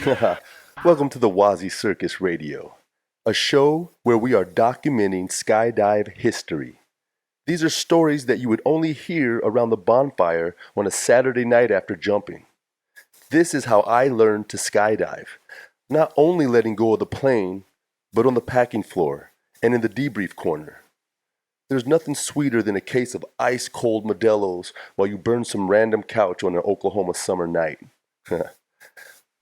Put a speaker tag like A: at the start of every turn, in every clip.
A: Welcome to the WazzyCircus Radio, a show where we are documenting skydive history. These are stories that you would only hear around the bonfire on a Saturday night after jumping. This is how I learned to skydive, not only letting go of the plane, but on the packing floor and in the debrief corner. There's nothing sweeter than a case of ice-cold Modelo's while you burn some random couch on an Oklahoma summer night.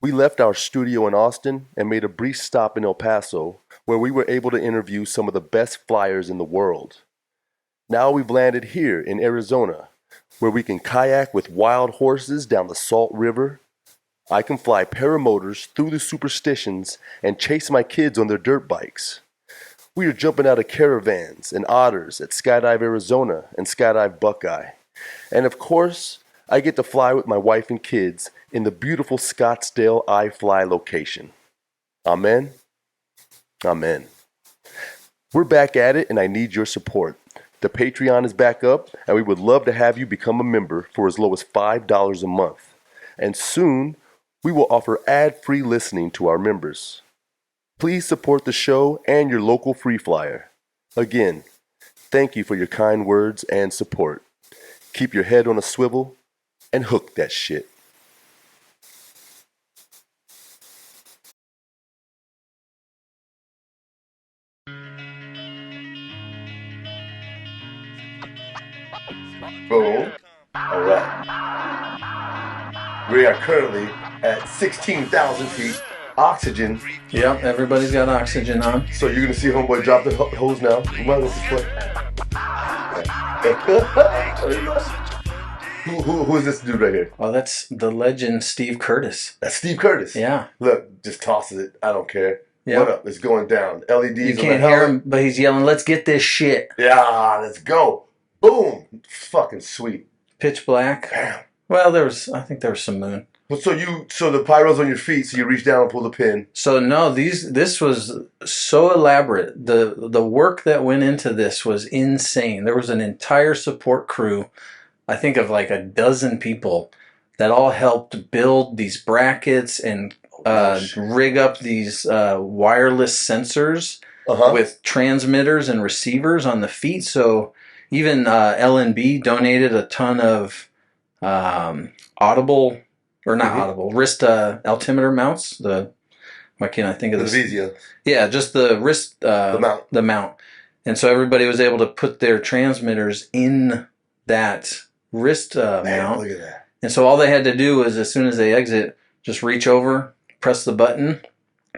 A: We left our studio in Austin and made a brief stop in El Paso, where we were able to interview some of the best flyers in the world. Now we've landed here in Arizona, where we can kayak with wild horses down the Salt River. I can fly paramotors through the superstitions and chase my kids on their dirt bikes. We are jumping out of caravans and otters at Skydive Arizona and Skydive Buckeye. And of course, I get to fly with my wife and kids in the beautiful Scottsdale iFly location. Amen? Amen. We're back at it and I need your support. The Patreon is back up and we would love to have you become a member for as low as $5 a month. And soon, we will offer ad-free listening to our members. Please support the show and your local Freeflyer. Again, thank you for your kind words and support. Keep your head on a swivel and hook that shit. Boom. All right. We are currently at 16,000 feet. Oxygen.
B: Yep, everybody's got oxygen on.
A: So you're gonna see homeboy drop the hose now. You might as well Who is this dude right here?
B: Oh, that's the legend Steve Curtis.
A: That's Steve Curtis.
B: Yeah.
A: Look, just tosses it. I don't care.
B: Yep.
A: What up? It's going down. LEDs.
B: You can't hear him, but he's yelling, "Let's get this shit."
A: Yeah, let's go. Boom. Fucking sweet.
B: Pitch black.
A: Bam.
B: Well, I think there was some moon.
A: So the pyro's on your feet, so you reach down and pull the pin.
B: So no, this was so elaborate. The work that went into this was insane. There was an entire support crew, I think of like a dozen people, that all helped build these brackets and rig up these wireless sensors with transmitters and receivers on the feet. So even LNB donated a ton of audible. Or not audible, wrist altimeter mounts. Why can't I think of this?
A: The Vizia.
B: Yeah, just the wrist, the mount. And so everybody was able to put their transmitters in that wrist mount.
A: Look at that.
B: And so all they had to do was, as soon as they exit, just reach over, press the button,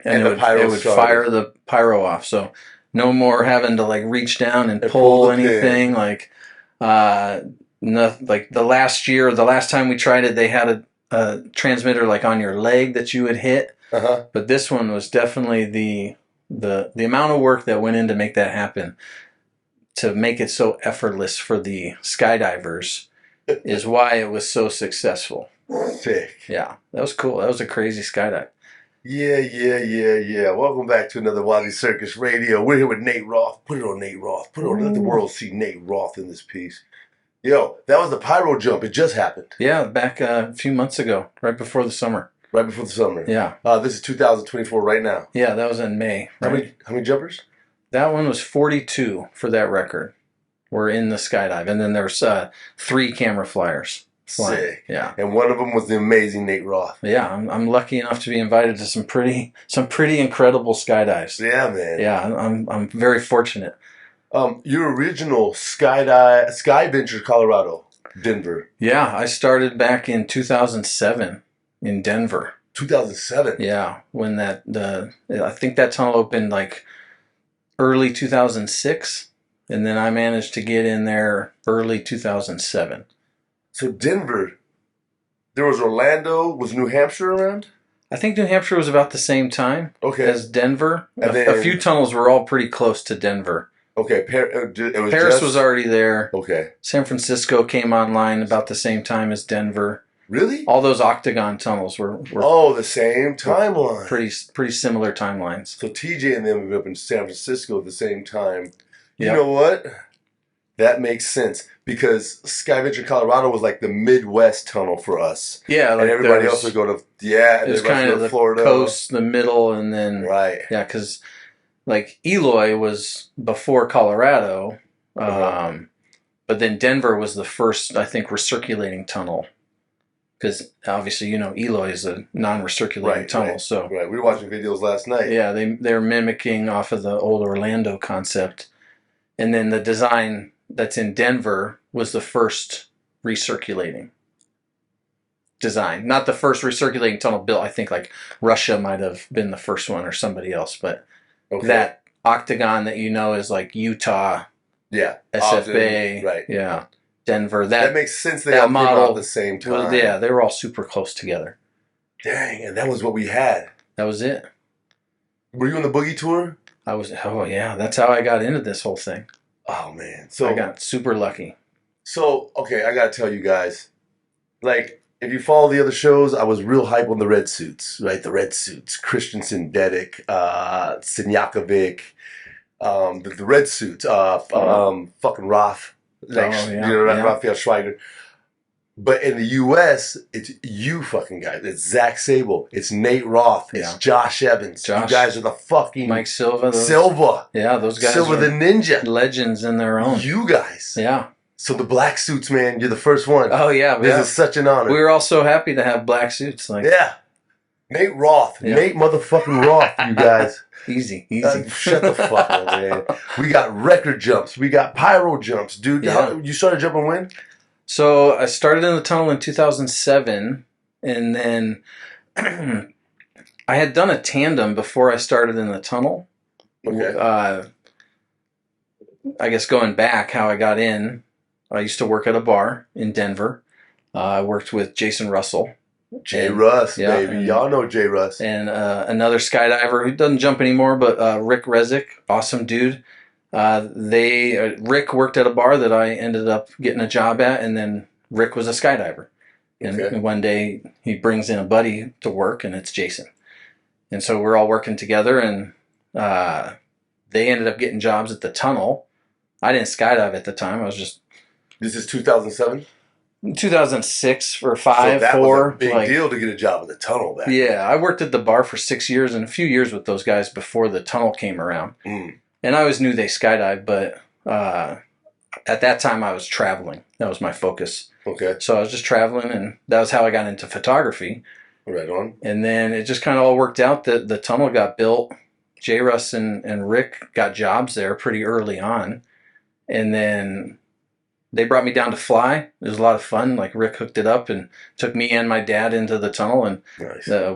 B: and it would fire the pyro off. So no more having to like reach down and pull anything. Like, like the last time we tried it, they had a transmitter like on your leg that you would hit, but this one was definitely the amount of work that went in to make that happen, to make it so effortless for the skydivers, is why it was so successful.
A: Sick.
B: Yeah, that was cool. That was a crazy skydive.
A: Yeah. Welcome back to another WazzyCircus Radio. We're here with Nate Roth. Put it on Nate Roth. Put it on. Let the world see Nate Roth in this piece. Yo, that was the pyro jump. It just happened.
B: Yeah, back a few months ago, right before the summer.
A: Right before the summer.
B: Yeah.
A: This is 2024 right now.
B: Yeah, that was in May. Right?
A: How many jumpers?
B: That one was 42 for that record. We're in the skydive. And then there's 3 camera flyers flying.
A: Sick.
B: Yeah.
A: And one of them was the amazing Nate Roth.
B: Yeah, I'm lucky enough to be invited to some pretty incredible skydives.
A: Yeah, man.
B: Yeah, I'm very fortunate.
A: Your original Sky Venture, Colorado, Denver.
B: Yeah, I started back in 2007 in Denver.
A: 2007.
B: Yeah, when I think that tunnel opened like early 2006, and then I managed to get in there early 2007.
A: So Denver, there was Orlando. Was New Hampshire around?
B: I think New Hampshire was about the same time as Denver. A few tunnels were all pretty close to Denver.
A: Okay,
B: Paris was already there.
A: Okay.
B: San Francisco came online about the same time as Denver.
A: Really?
B: All those octagon tunnels were
A: the same timeline.
B: Pretty similar timelines.
A: So TJ and them were up in San Francisco at the same time.
B: Yep.
A: You know what? That makes sense because Skyventure Colorado was like the Midwest tunnel for us.
B: Yeah, like
A: and everybody else would go to
B: it was kind of the
A: Florida,
B: coast, the middle, and then
A: right.
B: Yeah, because like Eloy was before Colorado, but then Denver was the first, I think, recirculating tunnel. Because obviously, Eloy is a non-recirculating tunnel.
A: Right.
B: So
A: right, we were watching videos last night.
B: Yeah, they're mimicking off of the old Orlando concept, and then the design that's in Denver was the first recirculating design, not the first recirculating tunnel built. I think like Russia might have been the first one or somebody else, but that octagon that is like Utah, SFA,
A: right?
B: Yeah, Denver.
A: That makes sense. They all came out at the same time.
B: Well, yeah, they were all super close together.
A: Dang, and that was what we had.
B: That was it.
A: Were you on the boogie tour?
B: I was. Oh yeah, that's how I got into this whole thing.
A: Oh man, so
B: I got super lucky.
A: So okay, I gotta tell you guys, like if you follow the other shows, I was real hype on the red suits, right? The red suits, Christensen, Dedick, Sinjakovic, the red suits, fucking Roth, Raphael Schweiger. But in the U.S., it's you fucking guys. It's Zach Sable. It's Nate Roth. It's Josh Evans. You guys are the fucking
B: Mike Silva. Yeah, those guys.
A: Silva the Ninja.
B: Legends in their own.
A: You guys.
B: Yeah.
A: So the black suits, man, you're the first one.
B: Oh yeah,
A: this is such an honor.
B: We were all so happy to have black suits.
A: Nate Roth, Nate motherfucking Roth, you guys.
B: Easy.
A: Shut the fuck up, man. We got record jumps. We got pyro jumps, dude. Yeah. You started jumping when?
B: So I started in the tunnel in 2007, and then I had done a tandem before I started in the tunnel.
A: Okay.
B: I guess going back, how I got in. I used to work at a bar in Denver. I worked with Jason Russell.
A: J. Russ, baby. Y'all know J. Russ.
B: And another skydiver who doesn't jump anymore, but Rick Rezick, awesome dude. Rick worked at a bar that I ended up getting a job at, and then Rick was a skydiver. And one day he brings in a buddy to work, and it's Jason. And so we're all working together, and they ended up getting jobs at the tunnel. I didn't skydive at the time. I was just...
A: This is 2007?
B: 2006 or 5,
A: so that
B: 4.
A: Was a big deal to get a job at the tunnel back.
B: Yeah, I worked at the bar for 6 years and a few years with those guys before the tunnel came around. And I always knew they skydive, but at that time I was traveling. That was my focus.
A: Okay.
B: So I was just traveling, and that was how I got into photography.
A: Right on.
B: And then it just kind of all worked out that the tunnel got built. J. Russ and Rick got jobs there pretty early on. And then they brought me down to fly. It was a lot of fun. Like Rick hooked it up and took me and my dad into the tunnel, and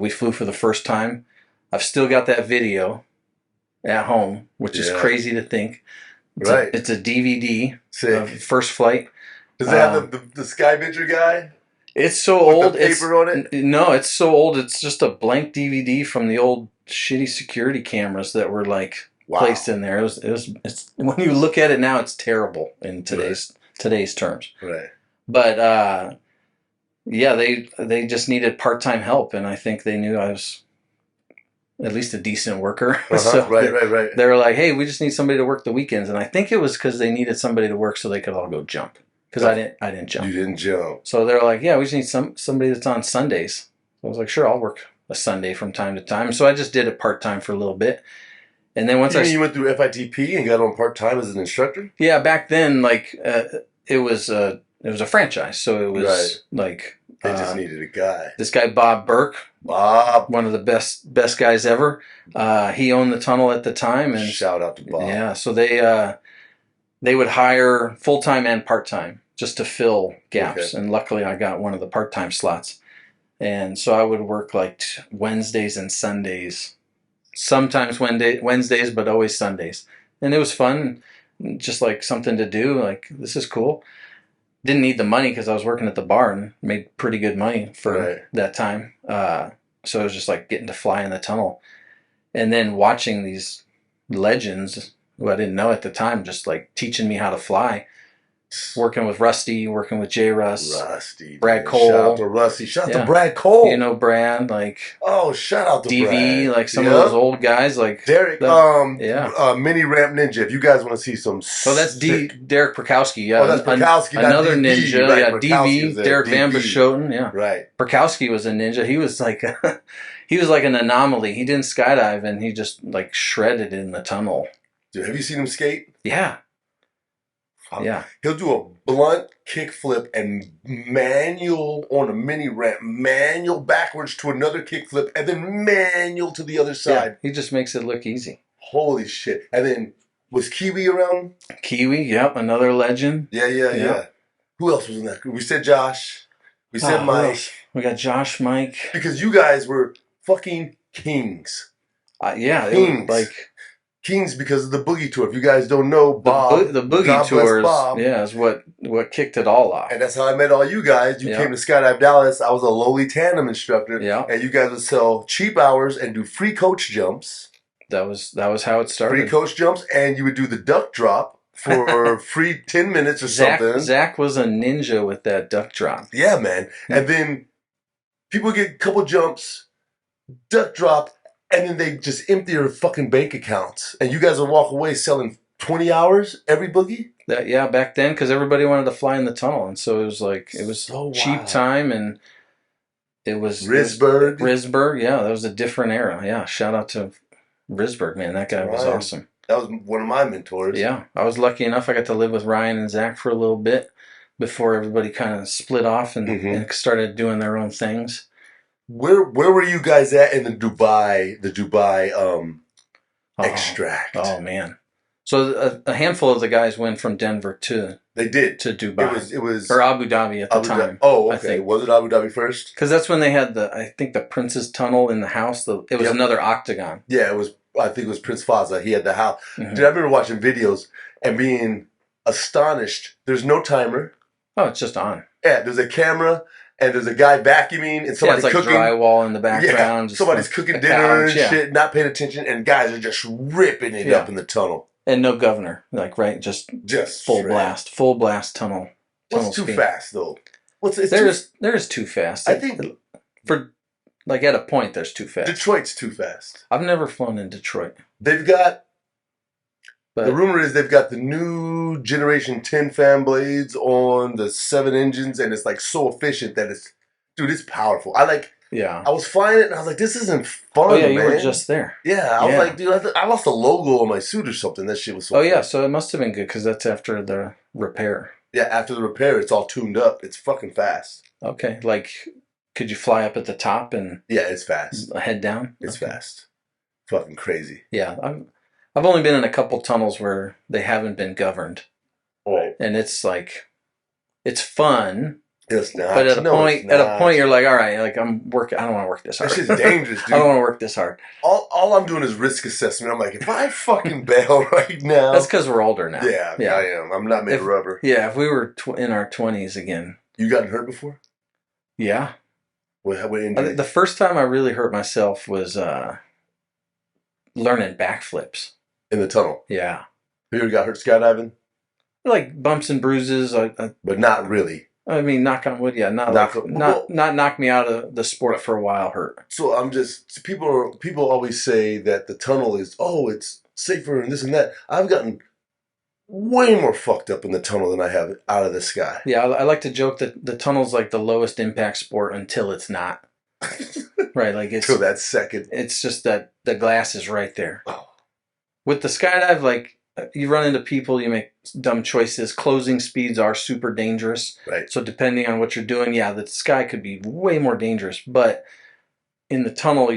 B: we flew for the first time. I've still got that video at home, which is crazy to think. It's a DVD of first flight.
A: Does it have the Skyventure guy?
B: It's so old.
A: The paper on it?
B: No, it's so old. It's just a blank DVD from the old shitty security cameras that were placed in there. It's when you look at it now, it's terrible in today's terms.
A: Right.
B: But they just needed part-time help, and I think they knew I was at least a decent worker. So
A: right.
B: They were like, "Hey, we just need somebody to work the weekends," and I think it was because they needed somebody to work so they could all go jump. Because I didn't jump.
A: You didn't jump.
B: So they're like, "Yeah, we just need somebody that's on Sundays." So I was like, "Sure, I'll work a Sunday from time to time." So I just did it part-time for a little bit. And then once
A: you went through FITP and got on part-time as an instructor?
B: Yeah, back then, it was a franchise, so it was like
A: they just needed a guy.
B: This guy Bob Burke, one of the best guys ever. He owned the tunnel at the time, and
A: shout out to Bob.
B: Yeah, so they would hire full-time and part-time just to fill gaps, and luckily I got one of the part-time slots, and so I would work like Wednesdays and Sundays. Sometimes Wednesdays, but always Sundays. And it was fun, just like something to do. Like, this is cool. Didn't need the money because I was working at the bar and made pretty good money for that time. So it was just like getting to fly in the tunnel. And then watching these legends who I didn't know at the time, just like teaching me how to fly. Working with Rusty, working with J. Russ,
A: Rusty,
B: Brad
A: dude.
B: Cole.
A: Shout out to Rusty. Shout out
B: Yeah.
A: to Brad Cole.
B: You know Brad, like
A: Oh, shout out to
B: DV,
A: Brad.
B: like some of those old guys, like
A: Derek.
B: yeah.
A: Mini Ramp Ninja. If you guys want to see some.
B: Oh, that's Derek Prakowski. Yeah,
A: Oh, that's Prakowski.
B: Another
A: not DV,
B: ninja.
A: right.
B: Yeah,
A: Prakowski's
B: DV. Derek Van Beschoten. Yeah,
A: right.
B: Prakowski was a ninja. He was like he was like an anomaly. He didn't skydive, and he just like shredded in the tunnel.
A: Dude, have you seen him skate?
B: Yeah. Yeah.
A: He'll do a blunt kickflip and manual on a mini ramp, manual backwards to another kickflip, and then manual to the other side.
B: Yeah, he just makes it look easy.
A: Holy shit. And then, was Kiwi around?
B: Kiwi, yep, another legend.
A: Yeah. Who else was in that group? We said Josh. We said Mike.
B: We got Josh, Mike.
A: Because you guys were fucking kings.
B: Yeah.
A: Kings.
B: Like...
A: Kings because of the Boogie Tour. If you guys don't know, Bob,
B: the Boogie Tours, yeah, is what kicked it all off.
A: And that's how I met all you guys. You came to Skydive Dallas. I was a lowly tandem instructor, and you guys would sell cheap hours and do free coach jumps.
B: That was how it started.
A: Free coach jumps, and you would do the duck drop for free 10 minutes or something.
B: Zach was a ninja with that duck drop.
A: Yeah, man. And then people get a couple jumps, duck drop, and then they just empty their fucking bank accounts. And you guys will walk away selling 20 hours every boogie?
B: Back then, because everybody wanted to fly in the tunnel. And so it was
A: so
B: cheap
A: wild.
B: Time, and it was...
A: Risberg,
B: yeah, that was a different era. Yeah, shout out to Risberg, man. That guy was awesome.
A: That was one of my mentors.
B: Yeah, I was lucky enough. I got to live with Ryan and Zach for a little bit before everybody kind of split off and started doing their own things. Where
A: were you guys at in the Dubai extract?
B: Oh man! So a handful of the guys went from Denver to Dubai.
A: It was
B: or Abu Dhabi at the time.
A: Oh, okay. Was it Abu Dhabi first?
B: Because that's when they had I think the Prince's Tunnel in the house. It was another octagon.
A: Yeah, it was. I think it was Prince Faza. He had the house. Dude, I remember watching videos and being astonished. There's no timer.
B: Oh, it's just on.
A: Yeah, there's a camera. And there's a guy vacuuming and somebody's
B: it's like
A: cooking.
B: Drywall in the background.
A: Yeah, somebody's cooking dinner and shit, not paying attention, and guys are just ripping it up in the tunnel.
B: And no governor, just full blast tunnel.
A: What's too fast though?
B: There is too fast.
A: I think
B: for at a point there's too fast.
A: Detroit's too fast.
B: I've never flown in Detroit.
A: They've got. The rumor is they've got the new generation 10 fan blades on the 7 engines, and it's like so efficient that it's powerful. I was flying it, and I was like, this isn't fun, man.
B: You were just there.
A: Yeah, I was like, dude, I lost a logo on my suit or something. That shit was so fun.
B: So it must have been good, because that's after the repair.
A: Yeah, after the repair, it's all tuned up. It's fucking fast.
B: Okay, could you fly up at the top and...
A: Yeah, it's fast.
B: Head down?
A: It's fast. Fucking crazy.
B: Yeah, I've only been in a couple tunnels where they haven't been governed.
A: Oh.
B: And it's it's fun.
A: It's not.
B: But at a point, you're like, all right, I'm working. I don't want to work this hard.
A: This shit's dangerous, dude.
B: I don't want to work this hard.
A: All I'm doing is risk assessment. I'm like, if I fucking bail right now.
B: That's because we're older now.
A: Yeah, I am. I'm not made of rubber.
B: Yeah, if we were in our 20s again.
A: You gotten hurt before?
B: Yeah.
A: What injury?
B: The first time I really hurt myself was learning backflips.
A: In the tunnel?
B: Yeah.
A: Have you ever got hurt skydiving?
B: Like bumps and bruises.
A: But not really.
B: I mean, knock on wood, yeah. Not knock me out of the sport for a while hurt.
A: So people always say that the tunnel is, it's safer and this and that. I've gotten way more fucked up in the tunnel than I have out of the sky.
B: Yeah, I like to joke that the tunnel's like the lowest impact sport until it's not. Right, it's...
A: Till that second.
B: It's just that the glass is right there.
A: Oh.
B: With the skydive, you run into people, you make dumb choices. Closing speeds are super dangerous.
A: Right.
B: So depending on what you're doing, the sky could be way more dangerous. But in the tunnel,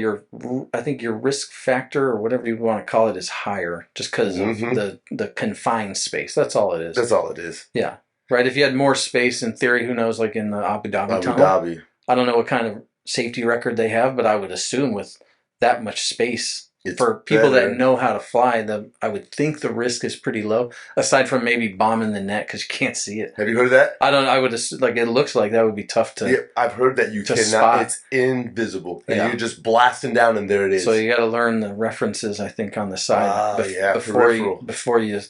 B: I think your risk factor, or whatever you want to call it, is higher just because of the confined space. That's all it is.
A: That's all it is.
B: Yeah. Right. If you had more space, in theory, who knows, in the Abu Dhabi tunnel. I don't know what kind of safety record they have, but I would assume with that much space, for people that know how to fly, I would think the risk is pretty low, aside from maybe bombing the net because you can't see it.
A: Have you heard of that?
B: I would assume, it looks like that would be tough to.
A: Yeah, I've heard that you cannot.
B: Spot.
A: It's invisible, and you're just blasting down, and there it is.
B: So you got to learn the references, I think, on the side
A: before
B: you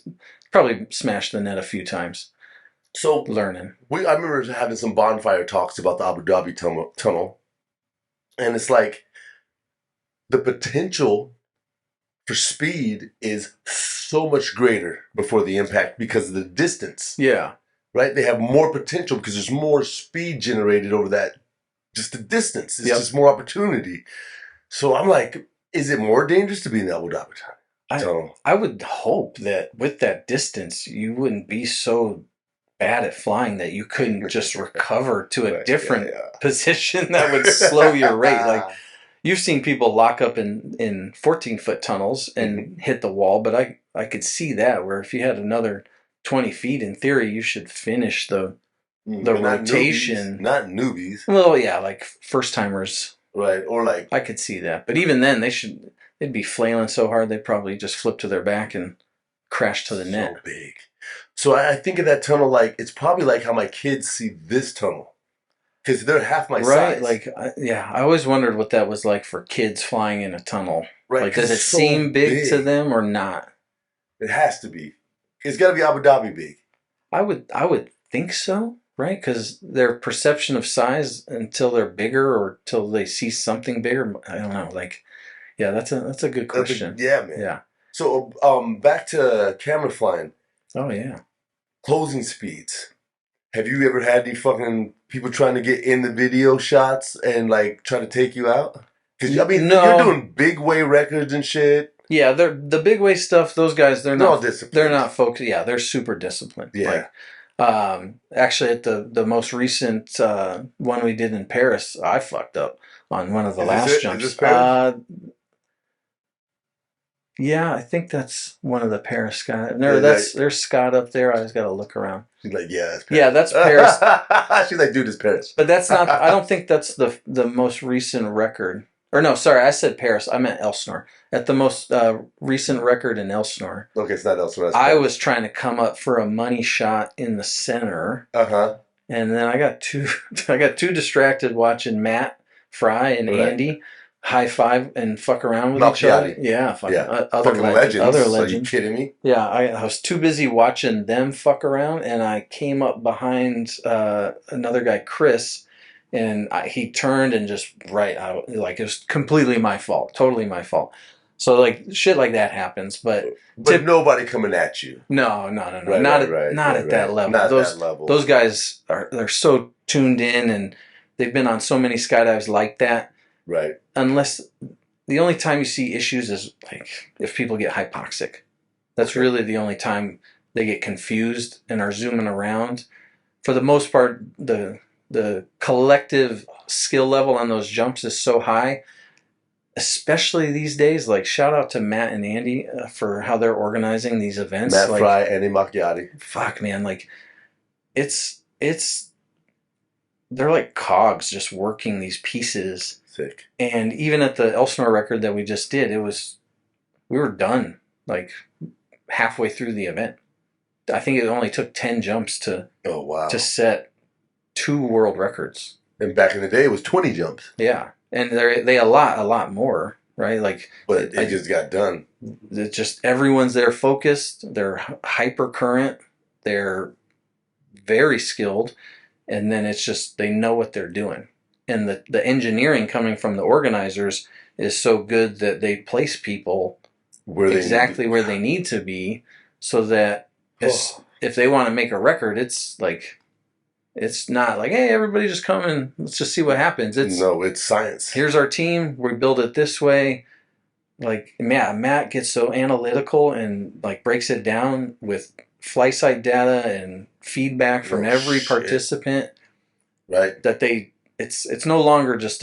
B: probably smash the net a few times.
A: So
B: learning.
A: I remember having some bonfire talks about the Abu Dhabi tunnel, and it's like the potential for speed is so much greater before the impact because of the distance.
B: Yeah.
A: Right? They have more potential because there's more speed generated over that, just the distance. It's just more opportunity. So I'm like, is it more dangerous to be in the Abu Dhabi tunnel?
B: I would hope that with that distance, you wouldn't be so bad at flying that you couldn't just recover to a different position that would slow your rate. Like, you've seen people lock up in 14-foot tunnels and hit the wall, but I could see that, where if you had another 20 feet, in theory, you should finish the rotation.
A: Not newbies.
B: Well, yeah, like first timers.
A: Right, or like...
B: I could see that. But even then, they'd be flailing so hard, they'd probably just flip to their back and crash to the net.
A: So big. So I think of that tunnel like, it's probably like how my kids see this tunnel. Because they're half my size.
B: Right, I always wondered what that was like for kids flying in a tunnel.
A: Right.
B: Like, does it seem big to them or not?
A: It has to be. It's got to be Abu Dhabi big.
B: I would think so, right? Because their perception of size until they're bigger or till they see something bigger, I don't know. Like, yeah, that's a good question.
A: Yeah, man.
B: Yeah.
A: So back to camera flying.
B: Oh yeah.
A: Closing speeds. Have you ever had any fucking people trying to get in the video shots and like try to take you out? Because I mean, you're doing big way records and shit.
B: Yeah, they're the big way stuff. Those guys, they're not
A: disciplined.
B: They're not focused. Yeah, they're super disciplined.
A: Yeah.
B: Like, actually, at the most recent one we did in Paris, I fucked up on one of the last jumps.
A: Is this Paris?
B: Yeah, I think that's one of the Paris Sky. No, there's Scott up there. I just got to look around.
A: She's like, yeah, that's Paris.
B: Yeah, that's Paris.
A: She's like, dude, it's Paris.
B: But that's not. I don't think that's the most recent record. Or no, sorry, I said Paris. I meant Elsinore. At the most recent record in Elsinore.
A: Okay, it's not Elsinore.
B: I was trying to come up for a money shot in the center. And then I got too distracted watching Matt Fry and Andy high five and fuck around with each other. Yeah, other legends. Are you kidding me? Yeah, I was too busy watching them fuck around, and I came up behind another guy, Chris, and he turned and just like, it was completely my fault, totally my fault. So like shit like that happens, but
A: nobody coming at you.
B: No, not at that level.
A: Not that level.
B: Those guys they're so tuned in, and they've been on so many skydives like that.
A: Right.
B: Unless the only time you see issues is like if people get hypoxic. That's really the only time they get confused and are zooming around. For the most part, the collective skill level on those jumps is so high, especially these days. Like, shout out to Matt and Andy for how they're organizing these events.
A: Matt Fry, Andy Macchiati.
B: Fuck, man, like it's they're like cogs just working these pieces.
A: Sick.
B: And even at the Elsinore record that we just did, we were done like halfway through the event. I think it only took 10 jumps to set 2 world records.
A: And back in the day, it was 20 jumps.
B: Yeah, and they a lot more, right? Like,
A: but it just got done.
B: It's just everyone's there focused. They're hyper current. They're very skilled, and then it's just they know what they're doing. And the engineering coming from the organizers is so good that they place people where they need to be, so that if they want to make a record, it's not like, hey, everybody just come and let's just see what happens.
A: It's science.
B: Here's our team. We build it this way. Like, Matt gets so analytical and like breaks it down with flight site data and feedback from every participant.
A: Right.
B: That it's no longer just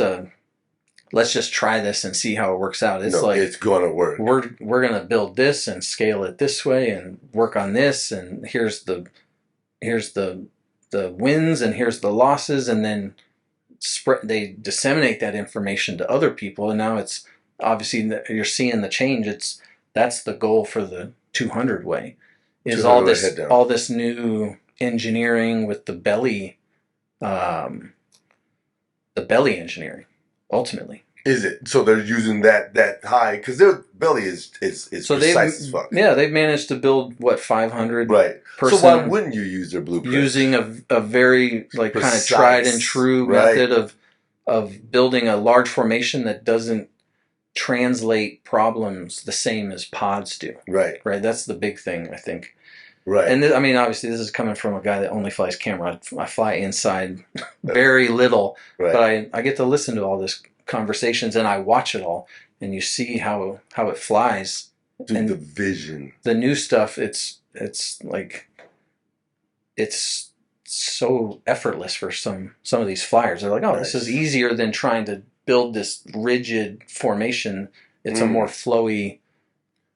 B: let's just try this and see how it works out. It's
A: it's gonna work.
B: We're gonna build this and scale it this way and work on this, and here's the wins and here's the losses, and then they disseminate that information to other people, and now it's obviously you're seeing the change. That's the goal for the 200 way is all this new engineering with the belly engineering ultimately.
A: Is it? So they're using that high because their belly is
B: So
A: precise as fuck.
B: they've managed to build what 500
A: Right.
B: person
A: So why wouldn't you use their blueprint?
B: using a very like kind of
A: Precise,
B: tried and true
A: right.
B: method of building a large formation that doesn't translate problems the same as pods do.
A: Right.
B: Right. That's the big thing, I think.
A: Right.
B: And I mean, obviously, this is coming from a guy that only flies camera. I fly inside very little,
A: Right.
B: but I get to listen to all this conversations and I watch it all, and you see how it flies.
A: Dude,
B: and
A: the vision,
B: the new stuff, it's like it's so effortless for some of these flyers. They're like, oh,
A: nice.
B: This is easier than trying to build this rigid formation. It's a more flowy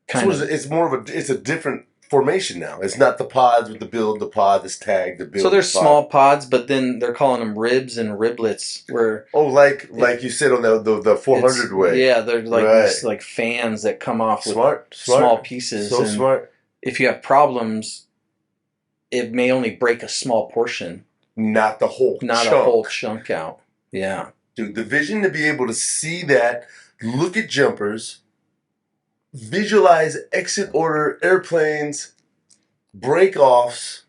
B: kind of.
A: It's more of it's a different formation now. It's not the pods with the build, the pod, this tag, the build.
B: So there's small pods, but then they're calling them ribs and riblets. Where
A: like you said on the 400 way.
B: Yeah, they're like these like fans that come off with small pieces.
A: So smart.
B: If you have problems, it may only break a small portion,
A: not the whole,
B: not a whole chunk out. Yeah,
A: dude, the vision to be able to see that, look at jumpers. Visualize exit order airplanes, break-offs.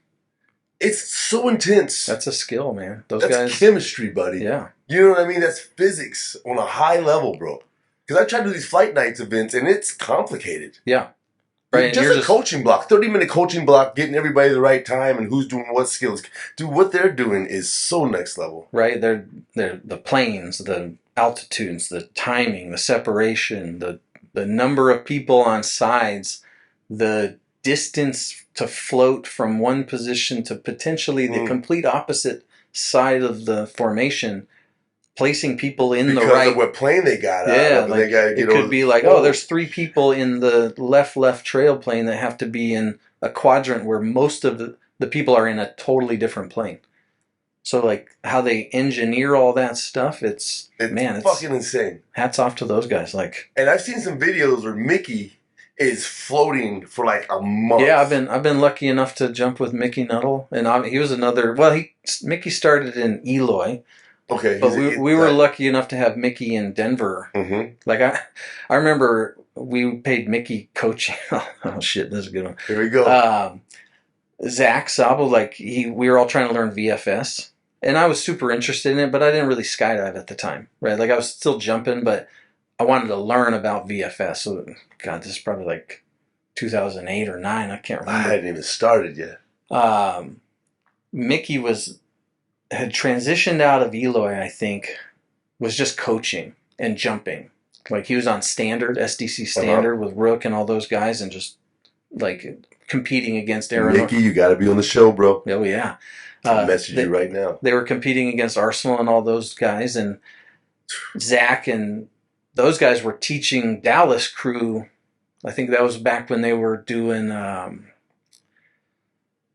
A: It's so intense.
B: That's a skill, man.
A: That's guys, chemistry, buddy.
B: Yeah.
A: You know what I mean? That's physics on a high level, bro. Because I try to do these flight nights events, and it's complicated.
B: Yeah. Right.
A: Just a coaching block, 30-minute coaching block, getting everybody the right time and who's doing what skills. Dude, what they're doing is so next level.
B: Right. They're the planes, the altitudes, the timing, the separation, the number of people on sides, the distance to float from one position to potentially the complete opposite side of the formation, placing people in the right.
A: Because of what plane they got out of.
B: Like, it could be like, there's 3 people in the left trail plane that have to be in a quadrant where most of the people are in a totally different plane. So, like, how they engineer all that stuff, it's
A: fucking insane.
B: Hats off to those guys. Like,
A: and I've seen some videos where Mickey is floating for like a month.
B: Yeah, I've been lucky enough to jump with Mickey Nuttall, and he was another. Well, Mickey started in Eloy.
A: Okay,
B: but we were lucky enough to have Mickey in Denver.
A: Mm-hmm.
B: Like I remember we paid Mickey coaching. Oh shit, this is a good one.
A: Here we go.
B: Zach Sabel, we were all trying to learn VFS. And I was super interested in it, but I didn't really skydive at the time, right? Like I was still jumping, but I wanted to learn about VFS. So, God, this is probably like 2008 or 9. I can't remember.
A: I hadn't even started yet.
B: Mickey had transitioned out of Eloy, I think, was just coaching and jumping. Like he was on standard, SDC standard with Rook and all those guys, and just like competing against Aaron.
A: Mickey, you got to be on the show, bro.
B: Oh yeah.
A: Message you right now.
B: They were competing against Arsenal and all those guys, and Zach and those guys were teaching Dallas crew. I think that was back when they were doing.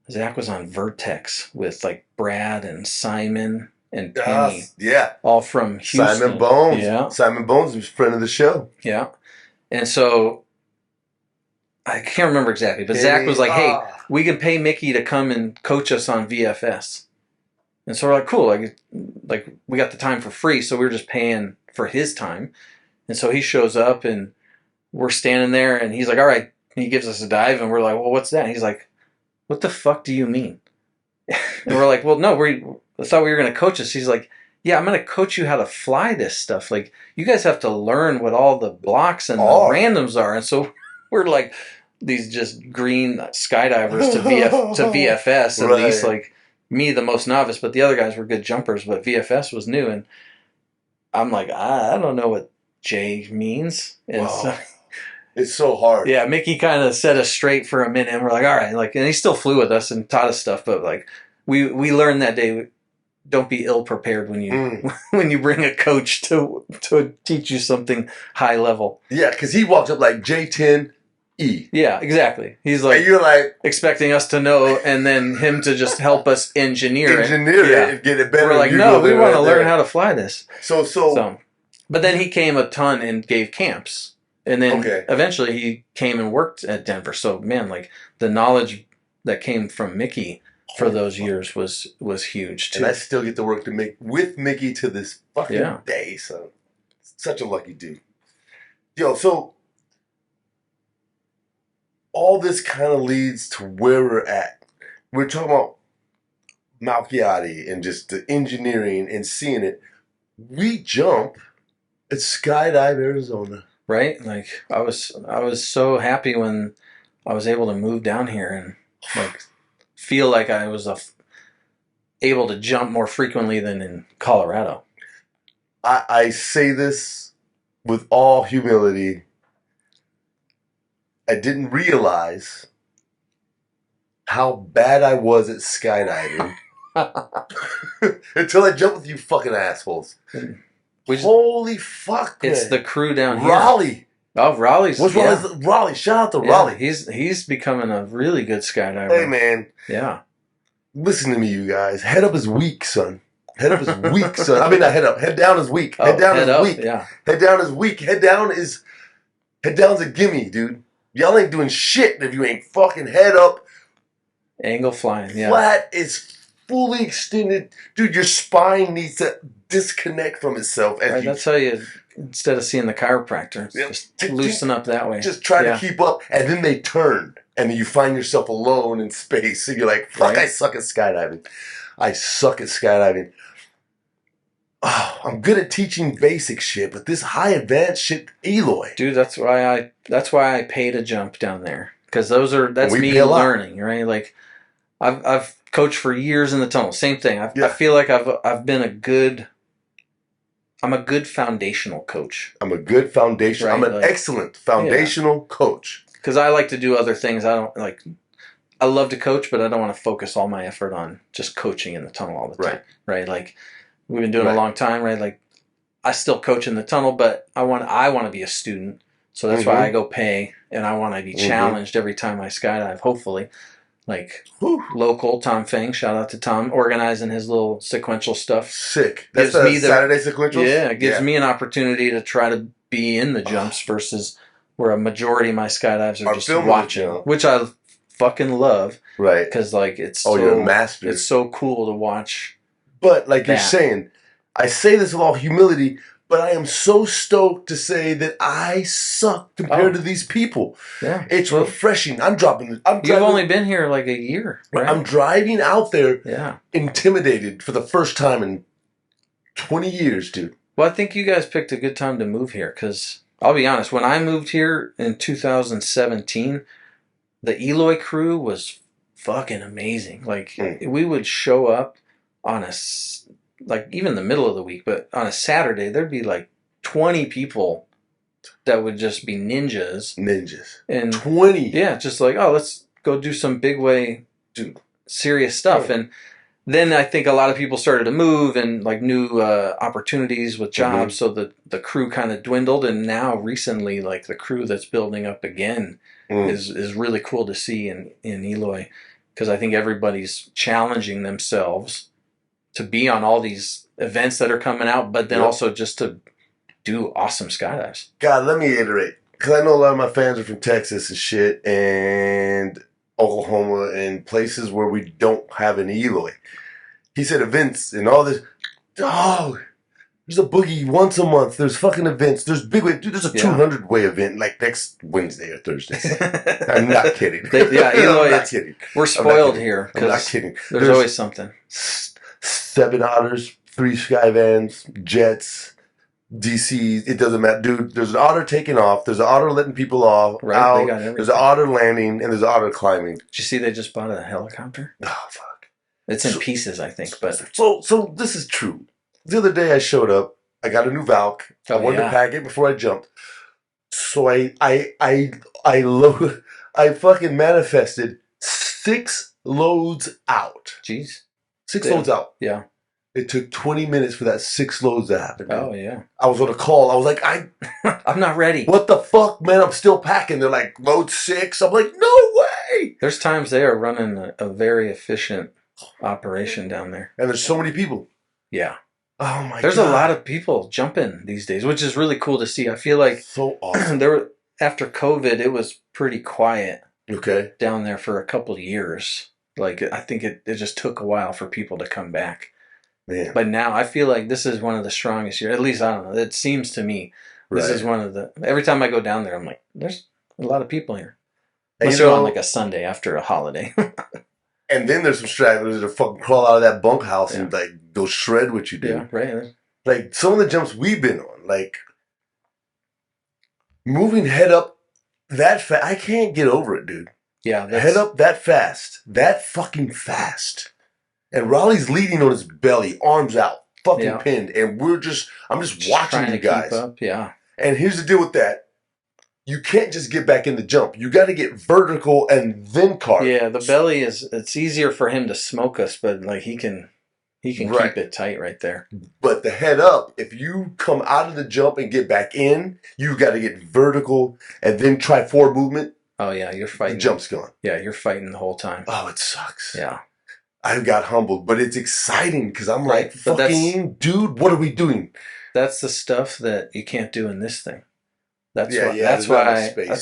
B: Zach was on Vertex with like Brad and Simon and Penny.
A: Yeah,
B: all from Houston.
A: Simon Bones.
B: Yeah,
A: Simon Bones was a friend of the show.
B: Yeah, and so I can't remember exactly, but Zach was like, "Hey, we can pay Mickey to come and coach us on VFS." And so we're like, "Cool!" Like we got the time for free, so we were just paying for his time. And so he shows up, and we're standing there, and he's like, "All right." And he gives us a dive, and we're like, "Well, what's that?" And he's like, "What the fuck do you mean?" And we're like, "Well, no, I thought we were going to coach us." He's like, "Yeah, I'm going to coach you how to fly this stuff. Like, you guys have to learn what all the blocks and the randoms are." And so we're like these just green skydivers to VFS, at least like me, the most novice, but the other guys were good jumpers, but VFS was new. And I'm like, I don't know what J means. And so,
A: it's so hard.
B: Yeah, Mickey kind of set us straight for a minute, and we're like, all right, like, and he still flew with us and taught us stuff, but like we learned that day, don't be ill prepared when you when you bring a coach to teach you something high level.
A: Yeah, because he walked up like J10E.
B: Yeah, exactly. He's like,
A: and you're like
B: expecting us to know, and then him to just help us engineer it
A: and get it better.
B: We're like, no, we want to learn how to fly this.
A: So,
B: but then he came a ton and gave camps. And then eventually he came and worked at Denver. So, man, like the knowledge that came from Mickey for those years was huge too.
A: And I still get to work with Mickey to this fucking day, son. Such a lucky dude. Yo, so all this kind of leads to where we're at. We're talking about Malchiati and just the engineering and seeing it. We jump at Skydive, Arizona.
B: Right? Like I was so happy when I was able to move down here and like feel like I was able to jump more frequently than in Colorado.
A: I say this with all humility. I didn't realize how bad I was at skydiving until I jumped with you fucking assholes. Holy fuck, man.
B: It's the crew down here.
A: Raleigh.
B: Oh, Raleigh's.
A: What's Raleigh? Raleigh. Shout out to Raleigh.
B: He's becoming a really good skydiver.
A: Hey, man.
B: Yeah.
A: Listen to me, you guys. Head up is weak, son. Head up is weak, son. I mean, not head up. Head down is weak. Head down is weak.
B: Yeah.
A: Head down is weak. Head down's a gimme, dude. Y'all ain't doing shit if you ain't fucking head up.
B: Angle flying, yeah.
A: Flat is fully extended. Dude, your spine needs to disconnect from itself.
B: Right, that's how you, instead of seeing the chiropractor, just loosen up that way.
A: Just try to keep up, and then they turn, and then you find yourself alone in space, and you're like, fuck, I suck at skydiving. I suck at skydiving. Oh, I'm good at teaching basic shit, but this high advanced shit, Eloy.
B: Dude, that's why I pay to jump down there. Because that's me learning, right? Like I've coached for years in the tunnel. Same thing. I feel like I've been I'm a good foundational coach.
A: I'm a good foundation. Right? I'm an excellent foundational coach.
B: Because I like to do other things. I love to coach, but I don't want to focus all my effort on just coaching in the tunnel all the time. Right? Like we've been doing it a long time, right? Like I still coach in the tunnel, but I want to be a student. So that's why I go pay, and I want to be challenged every time I skydive, hopefully. Like local Tom Feng, shout out to Tom, organizing his little sequential stuff.
A: Sick. That's the Saturday sequentials?
B: Yeah, it gives me an opportunity to try to be in the jumps versus where a majority of my skydives are just watching, which I fucking love. Right. Because like it's
A: you're a master.
B: It's so cool to watch.
A: But like you're saying, I say this with all humility, but I am so stoked to say that I suck compared to these people. Yeah, it's refreshing.
B: You've only been here like a year, right?
A: I'm driving out there, intimidated for the first time in 20 years, dude.
B: Well, I think you guys picked a good time to move here because I'll be honest. When I moved here in 2017, the Eloy crew was fucking amazing. Like we would show up on even the middle of the week, but on a Saturday, there'd be like 20 people that would just be ninjas. And
A: 20?
B: Yeah, just like, let's go do some big way, serious stuff. And then I think a lot of people started to move and like new opportunities with jobs. So the crew kind of dwindled. And now recently, like the crew that's building up again is really cool to see in Eloy. Because I think everybody's challenging themselves to be on all these events that are coming out, but then also just to do awesome skydives.
A: God, let me iterate. Because I know a lot of my fans are from Texas and shit, and Oklahoma, and places where we don't have an Eloy. He said events and all this. Oh, there's a boogie once a month. There's fucking events. There's big way. Dude, there's a 200 way event like next Wednesday or Thursday. I'm not kidding.
B: Eloy,
A: I'm not kidding.
B: We're spoiled here.
A: I'm not kidding.
B: There's always something.
A: 7 otters, 3 skyvans, jets, DCs. It doesn't matter, dude. There's an otter taking off. There's an otter letting people off.
B: Right, they got everything.
A: There's an otter landing, and there's an otter climbing.
B: Did you see they just bought a helicopter?
A: Oh fuck!
B: It's in pieces, I think. But
A: so this is true. The other day I showed up. I got a new Valk. I wanted to pack it before I jumped. So I fucking manifested 6 loads out.
B: Jeez.
A: 6 loads out.
B: Yeah.
A: It took 20 minutes for that 6 loads to happen. Man.
B: Oh, yeah.
A: I was on a call. I was like,
B: I'm not ready.
A: What the fuck, man? I'm still packing. They're like, load 6. I'm like, no way.
B: There's times they are running a very efficient operation down there.
A: And there's so many people.
B: Yeah.
A: Oh, my God.
B: There's a lot of people jumping these days, which is really cool to see. I feel like
A: so awesome.
B: After COVID, it was pretty quiet down there for a couple of years. Like, I think it just took a while for people to come back.
A: Man.
B: But now I feel like this is one of the strongest years. At least I don't know. It seems to me this is one of the. Every time I go down there, I'm like, there's a lot of people here. Unless you're on like a Sunday after a holiday.
A: And then there's some stragglers that fucking crawl out of that bunkhouse and like go shred what you do.
B: Yeah, right.
A: Like some of the jumps we've been on, like moving head up that fast. I can't get over it, dude.
B: Yeah,
A: head up that fast, that fucking fast. And Raleigh's leading on his belly, arms out, fucking pinned, and I'm just watching you guys.
B: Keep up, yeah.
A: And here's the deal with that. You can't just get back in the jump. You got to get vertical and then carve.
B: Yeah, the belly it's easier for him to smoke us, but like he can keep it tight right there.
A: But the head up, if you come out of the jump and get back in, you got to get vertical and then try forward movement.
B: Oh yeah, you're fighting.
A: The jump's gone.
B: Yeah, you're fighting the whole time.
A: Oh, it sucks.
B: Yeah.
A: I got humbled, but it's exciting because I'm like, fucking dude, what are we doing?
B: That's the stuff that you can't do in this thing. That's
A: that's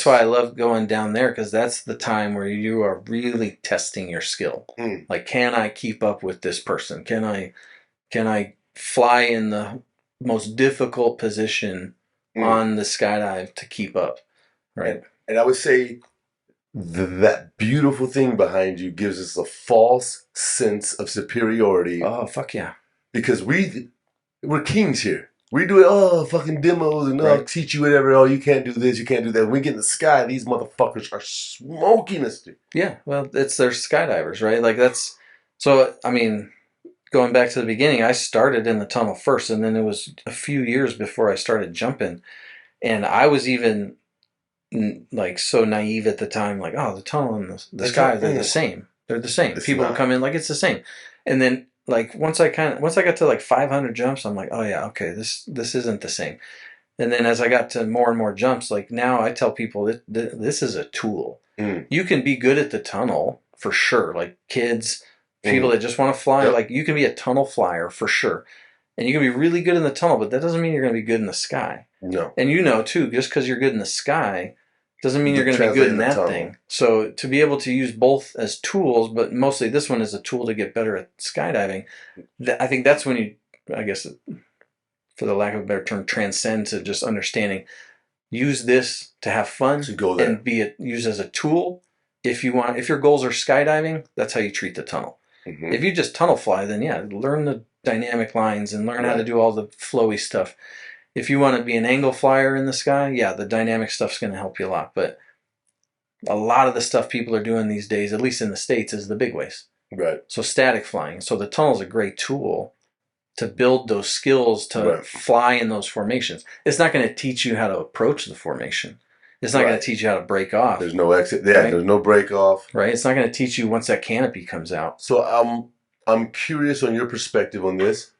B: why I love going down there, because that's the time where you are really testing your skill. Like, can I keep up with this person? Can I fly in the most difficult position on the skydive to keep up? Right.
A: And I would say that beautiful thing behind you gives us a false sense of superiority.
B: Oh, fuck yeah.
A: Because we're kings here. We do it, fucking demos and I'll teach you whatever. Oh, you can't do this, you can't do that. When we get in the sky, these motherfuckers are smoking us, dude.
B: Yeah, well, they're skydivers, right? Like so, I mean, going back to the beginning, I started in the tunnel first, and then it was a few years before I started jumping. And I was even like so naive at the time, like, oh, the tunnel and the sky, they're the same. They're the same. People would come in like it's the same. And then like once I got to like 500 jumps, I'm like, oh yeah, okay, this isn't the same. And then as I got to more and more jumps, like now I tell people that this is a tool. You can be good at the tunnel for sure. Like kids, people that just want to fly, like you can be a tunnel flyer for sure. And you can be really good in the tunnel, but that doesn't mean you're going to be good in the sky.
A: No.
B: And you know too, just because you're good in the sky doesn't mean you're going to be good in that thing. So to be able to use both as tools, but mostly this one is a tool to get better at skydiving, I think that's when you, I guess, for the lack of a better term, transcend to just understanding. Use this to have fun and use as a tool. If your goals are skydiving, that's how you treat the tunnel. If you just tunnel fly, then yeah, learn the dynamic lines and learn how to do all the flowy stuff. If you want to be an angle flyer in the sky, yeah, the dynamic stuff's going to help you a lot. But a lot of the stuff people are doing these days, at least in the States, is the big ways.
A: Right. So
B: static flying. So the tunnel's a great tool to build those skills to fly in those formations. It's not going to teach you how to approach the formation. It's not going to teach you how to break off.
A: There's no exit. Yeah, there's no break off.
B: Right. It's not going to teach you once that canopy comes out.
A: So I'm curious on your perspective on this.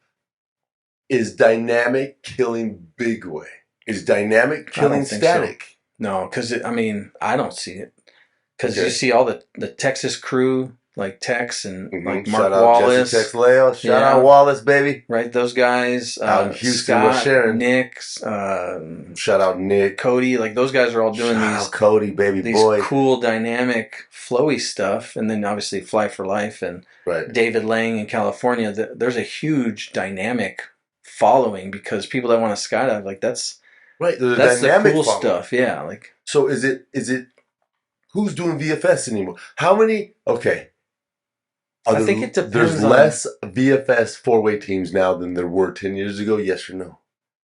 A: Is dynamic killing big way? Is dynamic killing static?
B: So. No, because I don't see it. Because you see all the Texas crew, like Tex and like Mark Wallace.
A: Tex Leo. Shout out Wallace, baby.
B: Right, those guys.
A: Out in Houston,
B: Scott,
A: we're sharing.
B: Nick.
A: Shout out Nick.
B: Cody. Like those guys are all doing
A: Shout out Cody, baby
B: these
A: boy.
B: Cool, dynamic, flowy stuff. And then obviously Fly for Life and David Lang in California. There's a huge dynamic following because people that want to skydive, like that's
A: that's
B: the cool stuff. Yeah, like
A: so is it who's doing VFS anymore? How many? Okay,
B: I think it depends.
A: There's less VFS four-way teams now than there were 10 years ago. Yes or no?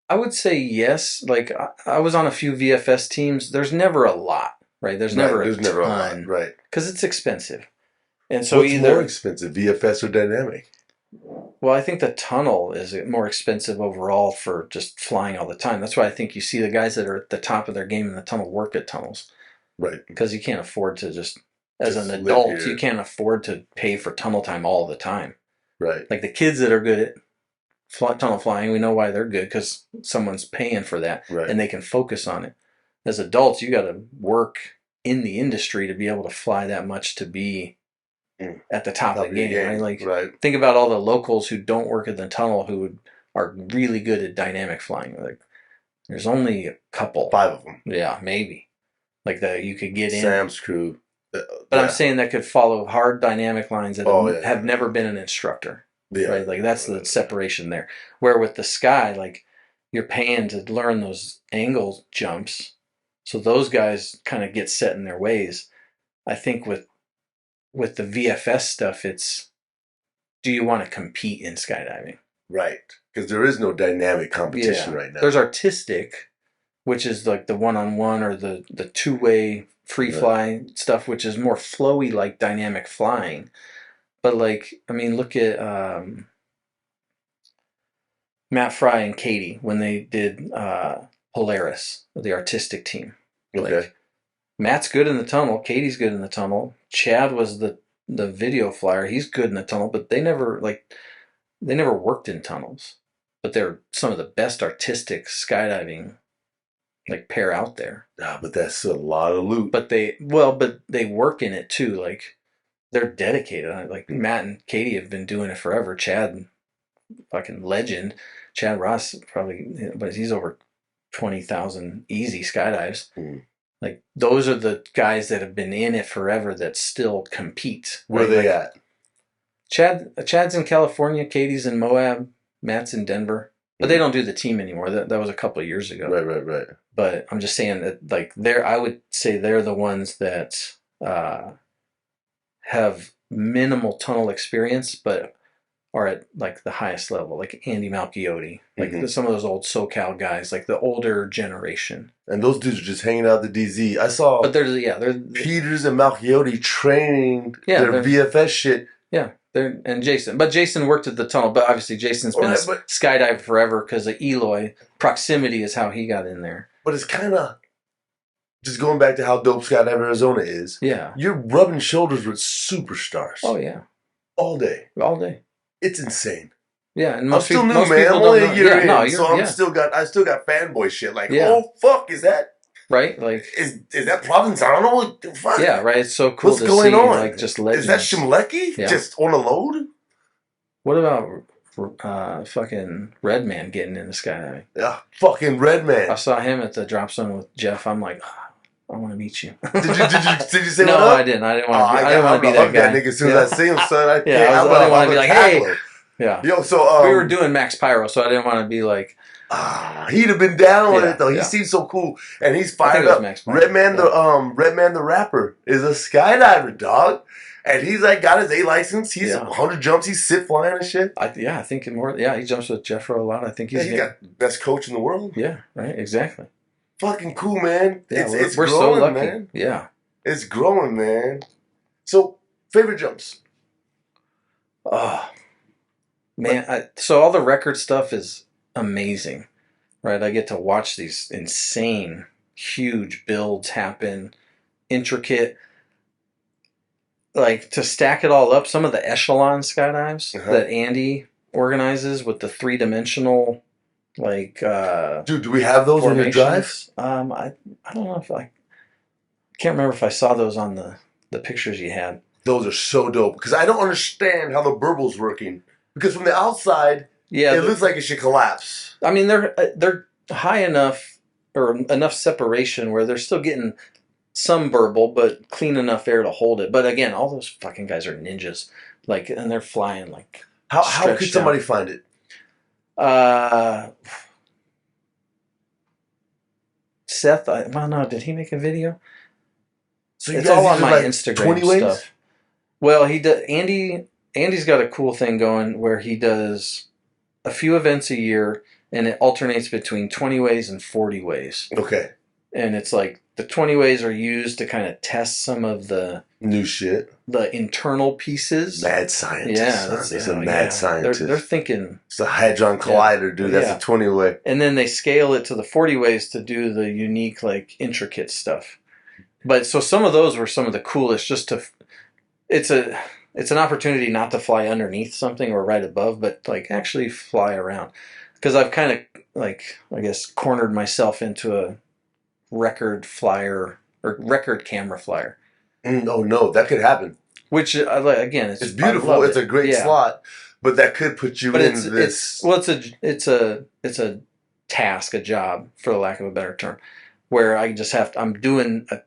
B: I would say yes. Like I was on a few VFS teams. There's never a lot, right? There's never a ton,
A: right?
B: Because it's expensive, and so
A: what's more expensive, VFS or dynamic?
B: Well, I think the tunnel is more expensive overall for just flying all the time. That's why I think you see the guys that are at the top of their game in the tunnel work at tunnels.
A: Right.
B: Because you can't afford to as an adult, you can't afford to pay for tunnel time all the time.
A: Right.
B: Like the kids that are good at tunnel flying, we know why they're good because someone's paying for that and they can focus on it. As adults, you got to work in the industry to be able to fly that much to be at the top of the game, right? Like, think about all the locals who don't work in the tunnel who are really good at dynamic flying. Like, there's only a couple,
A: 5 of them,
B: yeah, maybe. Like that you could get in.
A: Sam's crew,
B: but I'm saying that could follow hard dynamic lines that have never been an instructor.
A: Yeah.
B: right? Like that's the separation there. Where with the sky, like you're paying to learn those angle jumps, so those guys kind of get set in their ways. I think with the VFS stuff, it's do you want to compete in skydiving?
A: Right. Because there is no dynamic competition right now.
B: There's artistic, which is like the one-on-one or the two-way free fly stuff, which is more flowy, like dynamic flying. But like, I mean, look at Matt Fry and Katie when they did Polaris, the artistic team.
A: Okay.
B: Like, Matt's good in the tunnel. Katie's good in the tunnel. Chad was the video flyer. He's good in the tunnel, but they never worked in tunnels. But they're some of the best artistic skydiving like pair out there.
A: Ah, but that's a lot of loot.
B: But they work in it too. Like they're dedicated. Like Matt and Katie have been doing it forever. Chad, fucking legend. Chad Ross probably, but he's over 20,000 easy skydives. Like those are the guys that have been in it forever that still compete.
A: Where are they at?
B: Chad's in California. Katie's in Moab. Matt's in Denver. But they don't do the team anymore. That was a couple of years ago.
A: Right.
B: But I'm just saying that, like, I would say they're the ones that have minimal tunnel experience, but are at like the highest level, like Andy Malchiotti, like some of those old SoCal guys, like the older generation.
A: And those dudes are just hanging out at the DZ. I saw,
B: but they're
A: Peters and Malchiotti training their VFS shit.
B: Yeah. And Jason worked at the tunnel, but obviously Jason's been a skydiver forever because of Eloy. Proximity is how he got in there.
A: But it's kind of just going back to how dope Skydive Arizona is.
B: Yeah.
A: You're rubbing shoulders with superstars.
B: Oh, yeah.
A: All day. It's insane.
B: Yeah, and
A: I'm still new, man. I'm only a year in, so I still got fanboy shit. Like, oh fuck, is that
B: right? Like,
A: is that Provenzano? Fuck.
B: Yeah, right. It's so cool.
A: What's going on?
B: Like, just legends.
A: Is that Shimlecki just on a load?
B: What about fucking Redman getting into skydiving?
A: Yeah, fucking Redman.
B: I saw him at the drop zone with Jeff. I'm like, I want to meet you.
A: Did you say
B: no,
A: what up?
B: I didn't. I didn't want to be that guy.
A: That nigga as soon as I see him, son. I
B: didn't want to be like, hey. Yeah.
A: Yo, so
B: we were doing Max Pyro, so I didn't want to be like.
A: He'd have been down with it though. He seems so cool, and he's fired up. Redman the rapper is a skydiver, dog, and he's like got his A license. He's 100 jumps. He's sit flying and shit.
B: I think more. Yeah, he jumps with Jeffro a lot. I think he's
A: got the best coach in the world.
B: Yeah, right. Exactly.
A: Fucking cool, man.
B: Yeah,
A: it's
B: we're
A: growing,
B: so lucky.
A: man.
B: Yeah,
A: it's growing, man. So, favorite jumps?
B: Oh, man. So all the record stuff is amazing, right? I get to watch these insane, huge builds happen, intricate. Like, to stack it all up, some of the echelon skydives that Andy organizes with the 3-dimensional, like...
A: Dude, do we have those on your drive?
B: I don't know if I can't remember if I saw those on the pictures you had.
A: Those are so dope, because I don't understand how the burble's working. Because from the outside, it looks like it should collapse.
B: I mean, they're high enough, or enough separation where they're still getting some burble, but clean enough air to hold it. But again, all those fucking guys are ninjas, like, and they're flying like.
A: How could somebody find it?
B: Seth, I don't know. Did he make a video?
A: So
B: it's all on my Instagram stuff. Well, he does. Andy's got a cool thing going where he does a few events a year, and it alternates between 20 ways and 40 ways.
A: Okay.
B: And it's like the 20 ways are used to kind of test some of the
A: new shit,
B: the internal pieces.
A: Mad scientist.
B: Yeah,
A: that's a mad scientist.
B: They're thinking.
A: It's a Hadron Collider, dude. That's a 20 way.
B: And then they scale it to the 40 ways to do the unique, like, intricate stuff. But so some of those were some of the coolest. Just to, it's an opportunity not to fly underneath something or right above, but like actually fly around. Because I've kind of, like, I guess, cornered myself into a record flyer or record camera flyer.
A: Oh no, that could happen.
B: Which again, it's
A: beautiful. It's a great slot, but that could put you into this.
B: It's a task, a job, for the lack of a better term, where I just I'm doing a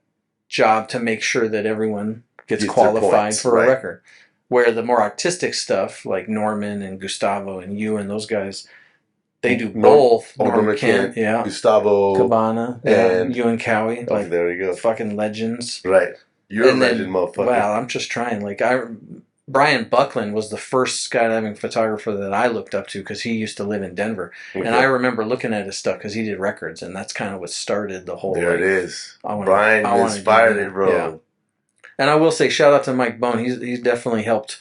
B: job to make sure that everyone gets qualified for a record. Where the more artistic stuff, like Norman and Gustavo and you and those guys, they do both.
A: Norman Kent,
B: yeah.
A: Gustavo,
B: Cabana,
A: and
B: you and Cowie.
A: Okay, there you go.
B: Fucking legends.
A: Right. You're a legend, motherfucker.
B: Wow, I'm just trying. Like, Brian Buckland was the first skydiving photographer that I looked up to because he used to live in Denver. Okay. And I remember looking at his stuff because he did records, and that's kind of what started the whole...
A: There it is. Brian inspired it, bro. Yeah.
B: And I will say, shout out to Mike Bone. He's definitely helped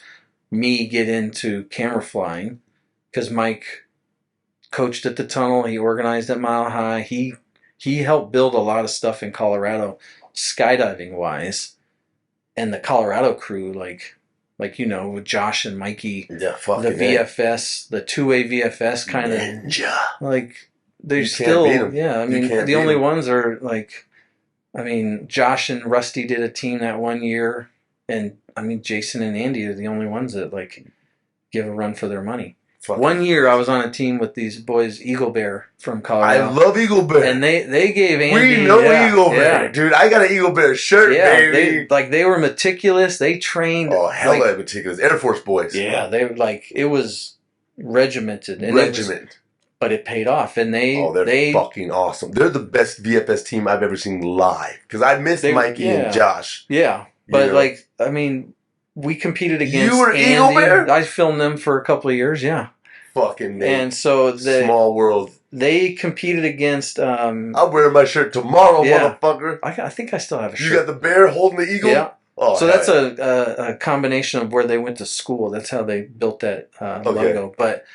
B: me get into camera flying because Mike coached at the tunnel. He organized at Mile High. He helped build a lot of stuff in Colorado, skydiving-wise. And the Colorado crew, like with Josh and Mikey, the VFS, the two-way VFS kind of ninja. Like they're still, I mean, the only ones are like, I mean, Josh and Rusty did a team that one year, and I mean, Jason and Andy are the only ones that like give a run for their money. One year I was on a team with these boys, Eagle Bear from Colorado.
A: I love Eagle Bear.
B: And they gave Andy...
A: We know Eagle Bear. Dude, I got an Eagle Bear shirt, baby.
B: They were meticulous. They trained...
A: Oh, hella meticulous. Air Force boys.
B: Yeah, they were like... It was regimented. But it paid off. And they're
A: fucking awesome. They're the best VFS team I've ever seen live. Because I missed Mikey and Josh.
B: Yeah. But like, I mean... We competed against
A: You were
B: Andy.
A: Eagle Bear?
B: I filmed them for a couple of years, yeah.
A: Fucking Nate.
B: And so
A: small world.
B: They competed against...
A: I'll wear my shirt tomorrow, motherfucker.
B: I think I still have a shirt.
A: You got the bear holding the eagle?
B: Yeah.
A: Oh,
B: so that's a combination of where they went to school. That's how they built that logo. But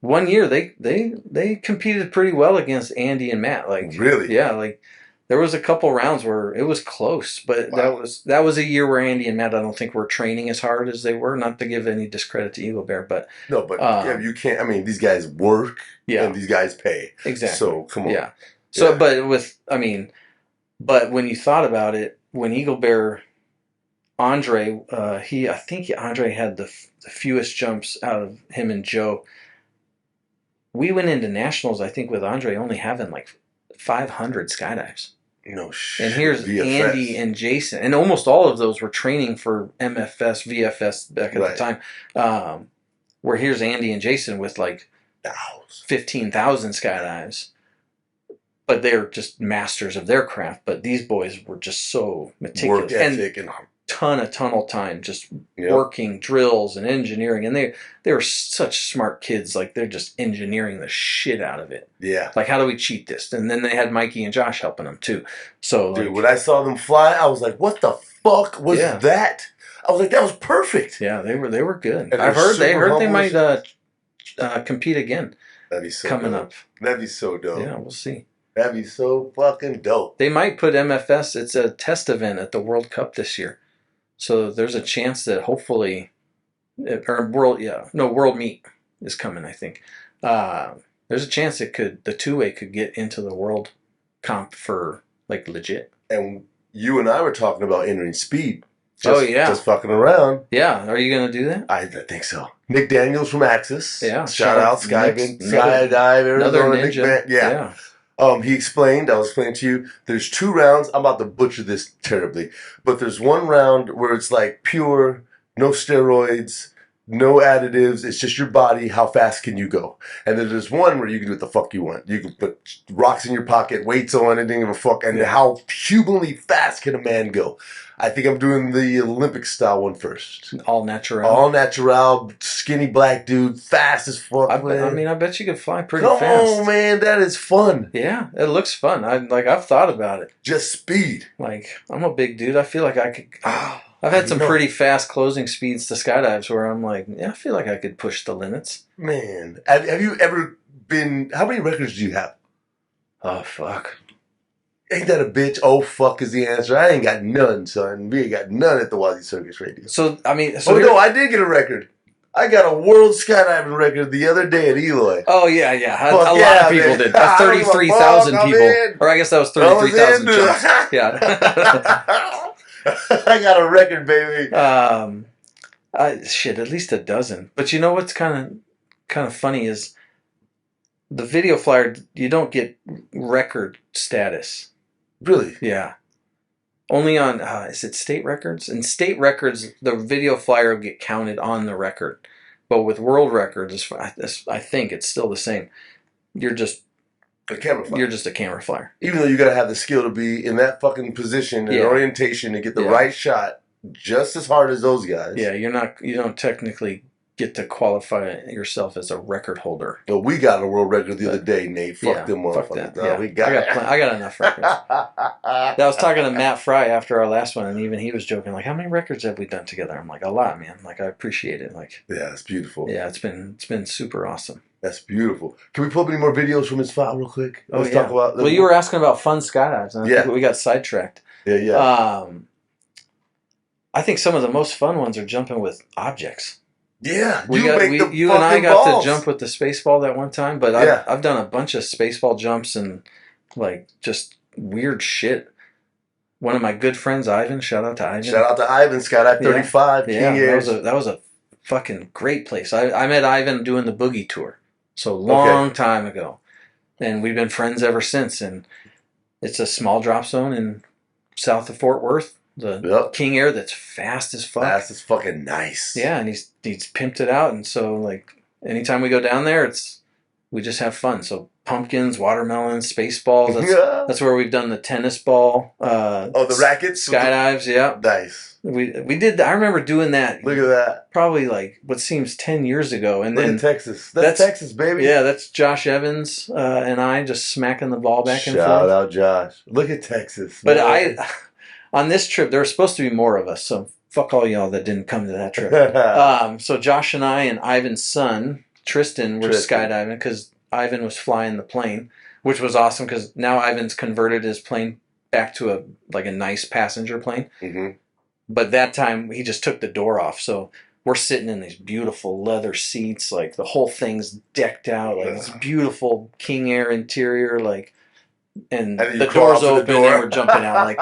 B: one year they competed pretty well against Andy and Matt. Like
A: really?
B: Yeah, like there was a couple rounds where it was close, but that was a year where Andy and Matt, I don't think, were training as hard as they were. Not to give any discredit to Eagle Bear, but
A: you can't. I mean, these guys work, and these guys pay.
B: Exactly.
A: So come on.
B: Yeah. So, but when you thought about it, when Eagle Bear, Andre, I think Andre had the fewest jumps out of him and Joe. We went into nationals, I think, with Andre only having like 500 skydives.
A: No shit.
B: And here's VFS. Andy and Jason. And almost all of those were training for MFS, VFS back at the time. Where here's Andy and Jason with like 15,000 skydives. But they're just masters of their craft. But these boys were just so meticulous.
A: Work ethic and
B: ton of tunnel time, just working drills and engineering. And they were such smart kids. Like, they're just engineering the shit out of it.
A: Yeah.
B: Like, how do we cheat this? And then they had Mikey and Josh helping them too. So,
A: dude, when I saw them fly, I was like, what the fuck was that? I was like, that was perfect.
B: Yeah, they were good. I've heard they might compete again.
A: That'd be so
B: coming up.
A: That'd be so dope.
B: Yeah, we'll see.
A: That'd be so fucking dope.
B: They might put MFS, it's a test event at the World Cup this year. So there's a chance that hopefully, World Meet is coming, I think. There's a chance the two-way could get into the world comp for, like, legit.
A: And you and I were talking about entering speed.
B: Just
A: fucking around.
B: Yeah, are you going to do that?
A: I think so. Nick Daniels from Axis.
B: Yeah.
A: Shout out Skydive, Arizona. Nick yeah. He explained, I'll explain to you, there's 2 rounds. I'm about to butcher this terribly. But there's one round where it's like pure, no steroids, no additives. It's just your body. How fast can you go? And then there's one where you can do what the fuck you want. You can put rocks in your pocket, weights on, anything of a fuck. And how humanly fast can a man go? I think I'm doing the Olympic style one first.
B: All natural.
A: All natural, skinny black dude, fast as fuck.
B: I bet you could fly pretty fast.
A: Come on, man, that is fun.
B: Yeah, it looks fun. I've thought about it.
A: Just speed.
B: Like, I'm a big dude. I feel like I could. I've had some pretty fast closing speeds to skydives where I'm like, I feel like I could push the limits.
A: Man, have you ever been? How many records do you have?
B: Oh fuck.
A: Ain't that a bitch? Oh, fuck is the answer. I ain't got none, son. We ain't got none at the WazzyCircus Radio.
B: So, I mean...
A: no, I did get a record. I got a world skydiving record the other day at Eloy.
B: Oh, yeah. A lot of people did. 33,000 people. Or I guess that was 33,000 jumps. Yeah.
A: I got a record, baby.
B: At least a dozen. But you know what's kind of funny is the video flyer, you don't get record status.
A: Really?
B: Yeah. Only on, is it state records? In state records, the video flyer will get counted on the record. But with world records, I think it's still the same. You're just
A: a camera flyer.
B: You're just a camera flyer.
A: Even though you gotta have the skill to be in that fucking position and orientation to get the right shot, just as hard as those guys.
B: Yeah, you don't technically get to qualify yourself as a record holder.
A: No, we got a world record the other day, Nate. Fuck them motherfuckers. No, we got
B: I got enough records. I was talking to Matt Fry after our last one, and even he was joking, like, how many records have we done together? I'm like, a lot, man. Like, I appreciate it. Like,
A: yeah, it's beautiful.
B: Yeah, it's been super awesome.
A: That's beautiful. Can we pull up any more videos from his file real quick? Let's talk about.
B: Well, you were asking about fun skydives, and I think we got sidetracked.
A: Yeah.
B: I think some of the most fun ones are jumping with objects.
A: Yeah,
B: you and I got to jump with the space ball that one time, but I've done a bunch of space ball jumps and like just weird shit. One of my good friends, Ivan, shout out to Ivan.
A: Shout out to Ivan, Skydive 35.
B: Yeah, that was a fucking great place. I met Ivan doing the boogie tour, so long time ago, and we've been friends ever since. And it's a small drop zone in south of Fort Worth. The King Air that's fast as fuck.
A: Fast as fucking nice.
B: Yeah, and he's pimped it out, and so like anytime we go down there, we just have fun. So pumpkins, watermelons, space balls. That's where we've done the tennis ball.
A: The rackets,
B: skydives. Yeah,
A: nice.
B: We did. I remember doing that.
A: Look at that.
B: Probably like what seems 10 years ago, and then
A: Texas. That's Texas, baby.
B: Yeah, that's Josh Evans and I just smacking the ball back and forth.
A: Shout out Josh. Look at Texas.
B: But on this trip, there were supposed to be more of us, so fuck all y'all that didn't come to that trip. So Josh and I and Ivan's son, Tristan, were skydiving because Ivan was flying the plane, which was awesome because now Ivan's converted his plane back to a nice passenger plane. Mm-hmm. But that time, he just took the door off, so we're sitting in these beautiful leather seats, like the whole thing's decked out, like it's beautiful King Air interior, like, and the door's open and we're jumping out, like.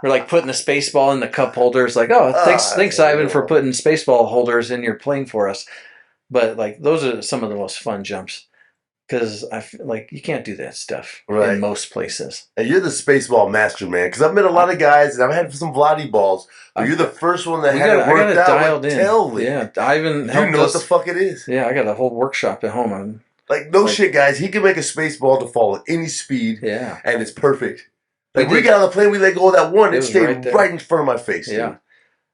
B: We're like putting the space ball in the cup holders. Like, thanks, Ivan, for putting space ball holders in your plane for us. But like, those are some of the most fun jumps because I feel like you can't do that stuff in most places.
A: And you're the space ball master, man. Because I've met a lot of guys, and I've had some Vladdy balls. But you're the first one that had it worked out with tail lead.
B: Yeah, Ivan helped
A: you know what the fuck it is.
B: Yeah, I got a whole workshop at home.
A: Shit, guys. He can make a space ball to fall at any speed.
B: Yeah,
A: and it's perfect. Like, we got on the plane, we let go of that one, it stayed right in front of my face.
B: Yeah. Dude.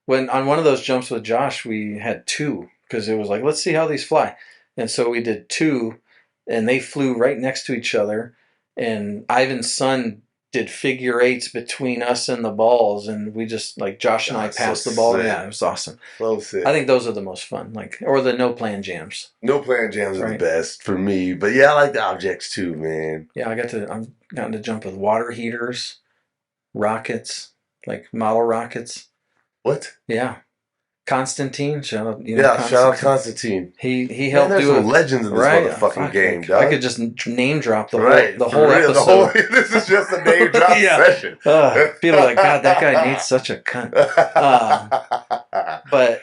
B: When on one of those jumps with Josh, we had two, because it was like, let's see how these fly. And so we did two, and they flew right next to each other. And Ivan's son did figure eights between us and the balls, and we just, like, Josh and I passed the ball. Sick. Yeah, it was awesome. So sick. I think those are the most fun, or the no-plan jams.
A: No-plan jams are the best for me. But yeah, I like the objects too, man.
B: Yeah, I've gotten to jump with water heaters, rockets, like model rockets.
A: What?
B: Yeah. Constantine, shout out.
A: Shout out Constantine.
B: He helped do
A: some legends in this motherfucking game, dog.
B: I could just name drop the whole episode.
A: This is just a name drop session.
B: People are like, God, that guy needs such a cunt. But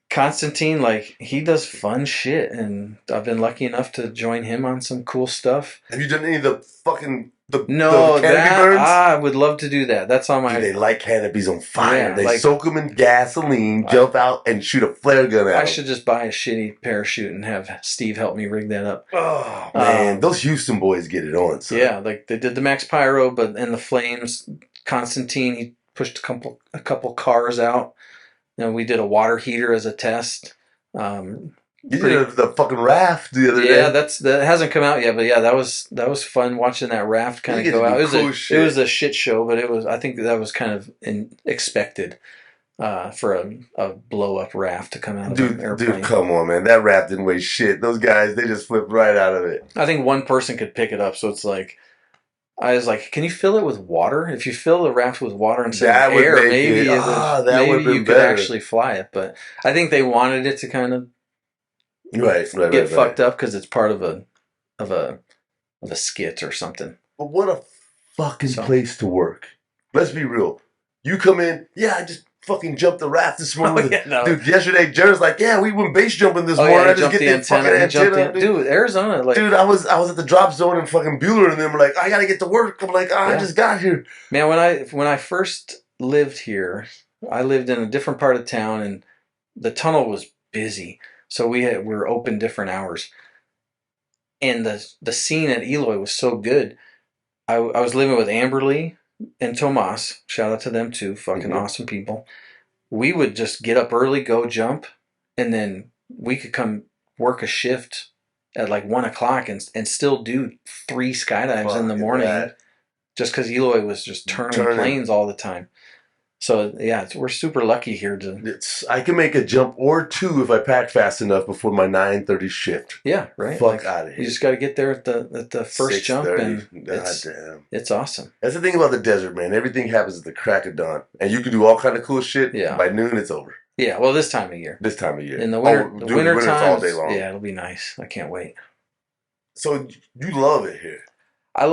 B: Constantine, like, he does fun shit, and I've been lucky enough to join him on some cool stuff.
A: Have you done any of the fucking... The
B: canopy burns? I would love to do that. That's on my...
A: They light canopies on fire. Yeah, they soak them in gasoline, jump out, and shoot a flare gun at them.
B: I should just buy a shitty parachute and have Steve help me rig that up.
A: Oh, man. Those Houston boys get it on. So.
B: Yeah, like they did the Max Pyro, but in the flames, Constantine, he pushed a couple cars out. And we did a water heater as a test.
A: You did the fucking raft the other day.
B: Yeah, that hasn't come out yet, but yeah, that was fun watching that raft kind of go out. It was a shit show, but I think that was kind of expected for a blow up raft to come out of an airplane.
A: Dude, come on, man, that raft didn't weigh shit. Those guys, they just flipped right out of it.
B: I think one person could pick it up, so it's like. I was like, can you fill it with water? If you fill the raft with water instead of air, maybe you could actually fly it. But I think they wanted it to kind of get fucked up because it's part of a skit or something.
A: But what a fucking place to work. Let's be real. You come in, I just fucking jumped the raft this morning.
B: No.
A: Dude, yesterday, Jared's like, yeah, we went base jumping this morning.
B: Yeah,
A: I just get the fucking antenna.
B: Dude, Arizona, like...
A: Dude, I was at the drop zone in fucking Bueller, and then we're like, I gotta get to work. I'm like, I just got here.
B: Man, when I first lived here, I lived in a different part of town, and the tunnel was busy. So we were open different hours. And the scene at Eloy was so good. I was living with Amberly and Tomas. Shout out to them too. Fucking awesome people. We would just get up early, go jump, and then we could come work a shift at like 1 o'clock and still do 3 skydives in the morning. Just because Eloy was just turning planes all the time. So yeah, we're super lucky here
A: I can make a jump or 2 if I pack fast enough before my 9:30 shift.
B: Yeah, right.
A: Fuck out of here.
B: You just got to get there at the first jump, and it's awesome.
A: That's the thing about the desert, man. Everything happens at the crack of dawn, and you can do all kind of cool shit. Yeah. By noon, it's over.
B: Yeah, well, this time of year.
A: In
B: the winter, winter time,
A: all day long.
B: Yeah, it'll be nice. I can't wait.
A: So you love it here.
B: I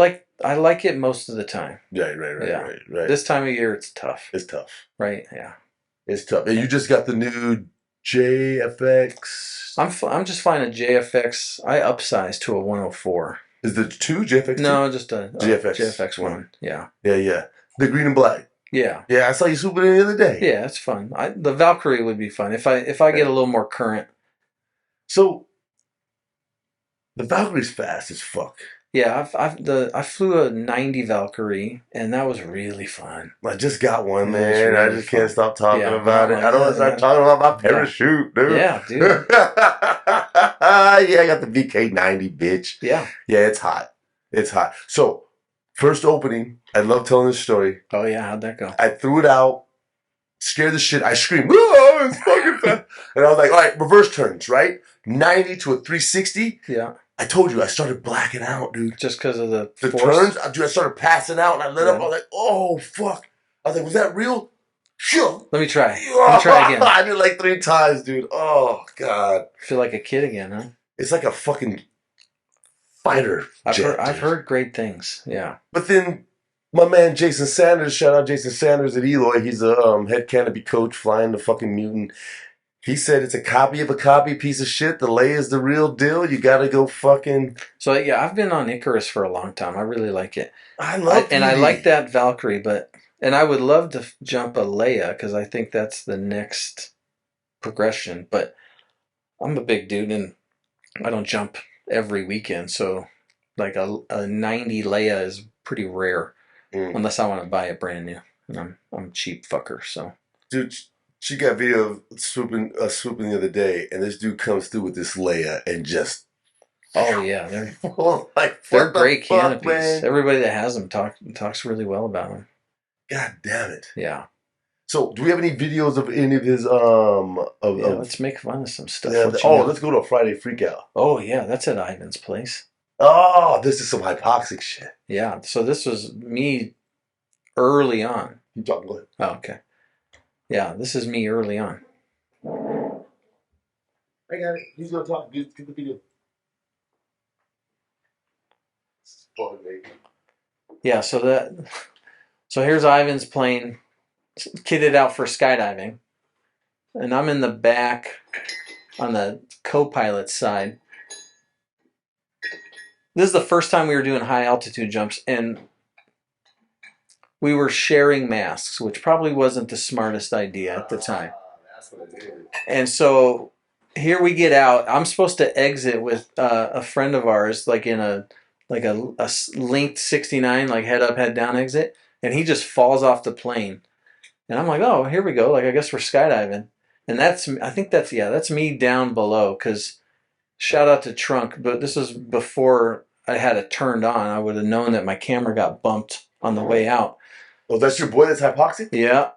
B: like it most of the time.
A: Right.
B: This time of year, it's tough.
A: It's tough.
B: Right, yeah.
A: It's tough. And you just got the new JFX.
B: I'm just flying a JFX. I upsized to a 104.
A: Is the 2 JFX?
B: No, just a
A: JFX
B: 1. Yeah.
A: Yeah. The green and black.
B: Yeah.
A: Yeah, I saw you swooping in the other day.
B: Yeah, it's fun. The Valkyrie would be fun if I get a little more current.
A: So the Valkyrie's fast as fuck.
B: Yeah, I flew a 90 Valkyrie, and that was really fun.
A: I just got one, man. Really I just can't stop talking about it. I don't want to start talking about my parachute, dude.
B: Yeah, dude.
A: Yeah, I got the VK90, bitch.
B: Yeah.
A: Yeah, it's hot. It's hot. So, first opening, I love telling this story.
B: Oh, yeah, how'd that go?
A: I threw it out, scared the shit. I screamed, "Oh, it's fucking fast." And I was like, all right, reverse turns, right? 90 to a 360.
B: Yeah.
A: I told you, I started blacking out, dude.
B: Just because of the
A: turns? Dude, I started passing out, and I lit up. I was like, oh, fuck. I was like, was that real? Sure.
B: Let me try again.
A: I did like 3 times, dude. Oh, God.
B: Feel like a kid again, huh?
A: It's like a fucking fighter jet.
B: I've heard great things, yeah.
A: But then my man Jason Sanders, shout out Jason Sanders at Eloy. He's a head canopy coach flying the fucking Mutant. He said it's a copy of a copy, piece of shit. The lay is the real deal. You gotta go fucking...
B: So, yeah, I've been on Icarus for a long time. I really like it.
A: I love it.
B: And I like that Valkyrie, and I would love to jump a Leia, because I think that's the next progression. But I'm a big dude, and I don't jump every weekend. So, like, a 90 Leia is pretty rare, unless I want to buy it brand new. And I'm a cheap fucker, so...
A: Dude... She got video of swooping the other day, and this dude comes through with this Leia and just...
B: Oh, yeah.
A: They're
B: great canopies. Man. Everybody that has them talks really well about them.
A: God damn it.
B: Yeah.
A: So, do we have any videos of any of his...
B: let's make fun of some stuff.
A: Yeah, let's go to a Friday freakout.
B: Oh, yeah. That's at Ivan's place.
A: Oh, this is some hypoxic shit.
B: Yeah. So, this was me early on.
A: You talk, go ahead.
B: Oh, okay. Yeah, this is me early on.
A: I got it. He's going to talk. Get the video.
B: Yeah, so here's Ivan's plane, kitted out for skydiving. And I'm in the back on the co-pilot side. This is the first time we were doing high altitude jumps, and we were sharing masks, which probably wasn't the smartest idea at the time. That's what it is. And so here we get out. I'm supposed to exit with a friend of ours, like in a linked 69, like head up, head down exit, and he just falls off the plane. And I'm like, oh, here we go. Like, I guess we're skydiving. And that's me down below, because shout out to Trunk, but this was before I had it turned on. I would have known that my camera got bumped on the way out.
A: Oh, that's your boy that's hypoxic?
B: Yeah.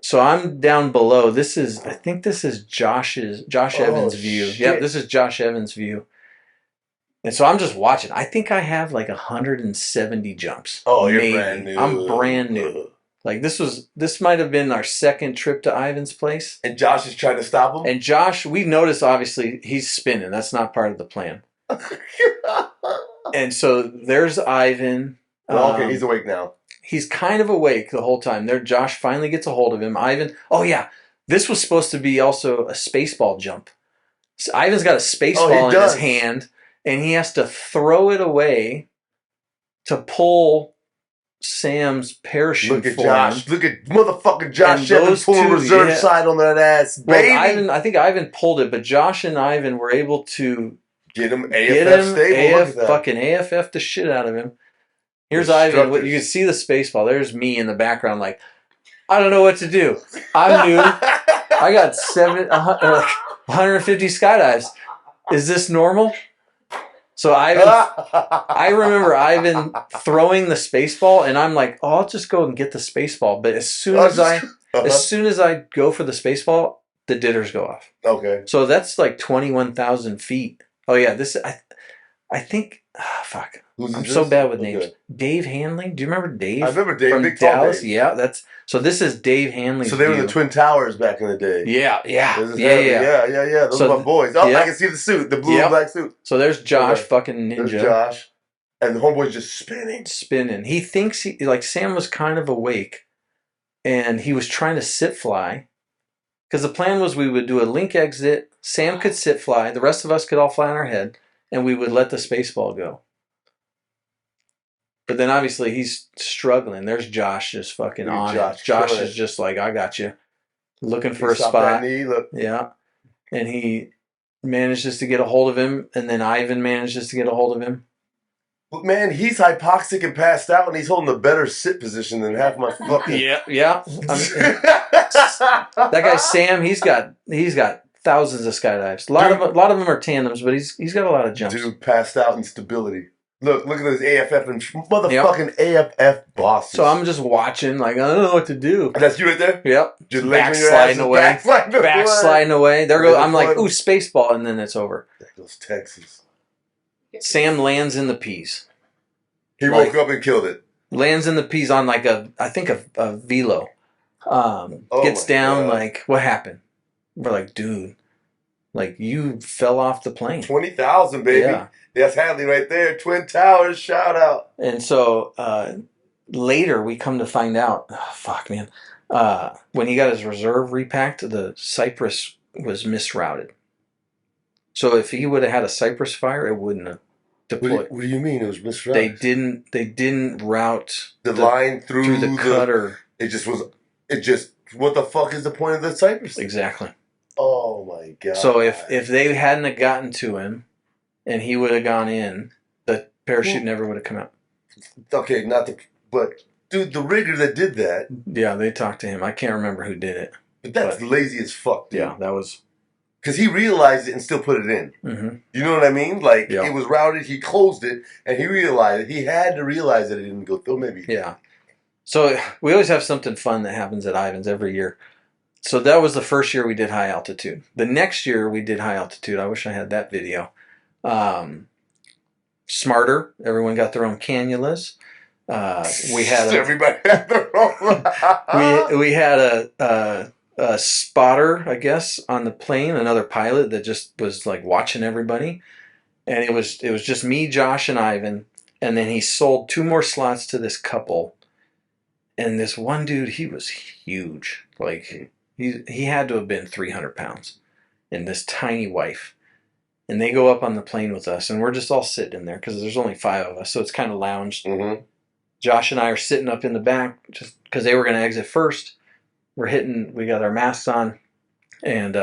B: So I'm down below. I think this is Josh Evans' view.
A: Shit.
B: Yeah, this is Josh Evans' view. And so I'm just watching. I think I have like 170 jumps.
A: Oh, you're brand new.
B: I'm brand new. Like this might have been our second trip to Ivan's place.
A: And Josh is trying to stop him?
B: And Josh, we noticed obviously he's spinning. That's not part of the plan. And so there's Ivan.
A: Well, okay, he's awake now.
B: He's kind of awake the whole time. There, Josh finally gets a hold of him. Ivan, oh yeah, this was supposed to be also a spaceball jump. So Ivan's got a spaceball in his hand, and he has to throw it away to pull Sam's parachute.
A: Look at Josh. Look at motherfucking Josh Shepard pulling reserve side on that ass, baby.
B: Well, I think Ivan pulled it, but Josh and Ivan were able to
A: get him stable.
B: Fucking AFF the shit out of him. Here's Ivan. You can see the spaceball. There's me in the background, like, I don't know what to do. I'm new. I got 150 skydives. Is this normal? So I remember Ivan throwing the spaceball, and I'm like, oh, I'll just go and get the spaceball. But as soon as I go for the spaceball, the ditters go off.
A: Okay.
B: So that's like 21,000 feet. Oh yeah, I think. Fuck. I'm so bad with names. Dave Hanley. Do you remember Dave?
A: I remember Dave
B: from
A: Big
B: Dallas.
A: Dave.
B: Yeah, this is Dave Hanley.
A: So they were the Twin Towers back in the day.
B: Yeah.
A: Those are my boys. Oh, I can see the suit, the blue and black suit.
B: So there's Josh, fucking ninja.
A: There's Josh, and the homeboy's just spinning.
B: He thinks Sam was kind of awake, and he was trying to sit fly, because the plan was we would do a link exit. Sam could sit fly. The rest of us could all fly on our head, and we would let the spaceball go. But then obviously he's struggling. There's Josh just fucking on it. Josh is just like, I got you. Looking for a spot.
A: That knee, look.
B: Yeah. And he manages to get a hold of him, and then Ivan manages to get a hold of him.
A: But man, he's hypoxic and passed out, and he's holding a better sit position than half my fucking...
B: Yeah. That guy Sam, he's got thousands of skydives. A lot of them are tandems, but he's got a lot of jumps.
A: Dude passed out in stability. Look at those AFF and motherfucking AFF bosses.
B: So I'm just watching, like, I don't know what to do.
A: And that's you right there?
B: Yep.
A: Just
B: backsliding away. There goes. I'm like, ooh, spaceball, and then it's over.
A: There goes Texas.
B: Sam lands in the peas.
A: He woke up and killed it.
B: Lands in the peas on like a velo. Gets down, like, what happened? We're like, dude, like, you fell off the plane.
A: 20,000, baby. Yeah. That's Hadley right there. Twin Towers, shout out.
B: And so later we come to find out, when he got his reserve repacked, the Cypress was misrouted. So if he would have had a Cypress fire, it wouldn't have deployed.
A: What do you mean it was misrouted?
B: They didn't route
A: the line through
B: the cutter.
A: It just what the fuck is the point of the Cypress?
B: Exactly.
A: Oh my god.
B: So if they hadn't have gotten to him, and he would have gone in, the parachute never would have come out.
A: Okay, but dude, the rigger that did that.
B: Yeah, they talked to him. I can't remember who did it.
A: But that's lazy as fuck, dude.
B: Yeah, that was.
A: Because he realized it and still put it in.
B: Mm-hmm.
A: You know what I mean? Like, it was routed, he closed it, and he realized it. He had to realize that it didn't go through, maybe.
B: Yeah. So we always have something fun that happens at Ivan's every year. So that was the first year we did high altitude. The next year we did high altitude. I wish I had that video. Smarter. Everyone got their own cannulas. We had
A: everybody had their own.
B: we had a spotter, I guess, on the plane. Another pilot that just was like watching everybody, and it was just me, Josh, and Ivan. And then he sold 2 more slots to this couple. And this one dude, he was huge. Like he had to have been 300 pounds, and this tiny wife. And they go up on the plane with us, and we're just all sitting in there because there's only 5 of us, so it's kind of lounged.
A: Mm-hmm.
B: Josh and I are sitting up in the back just because they were going to exit first. We got our masks on, and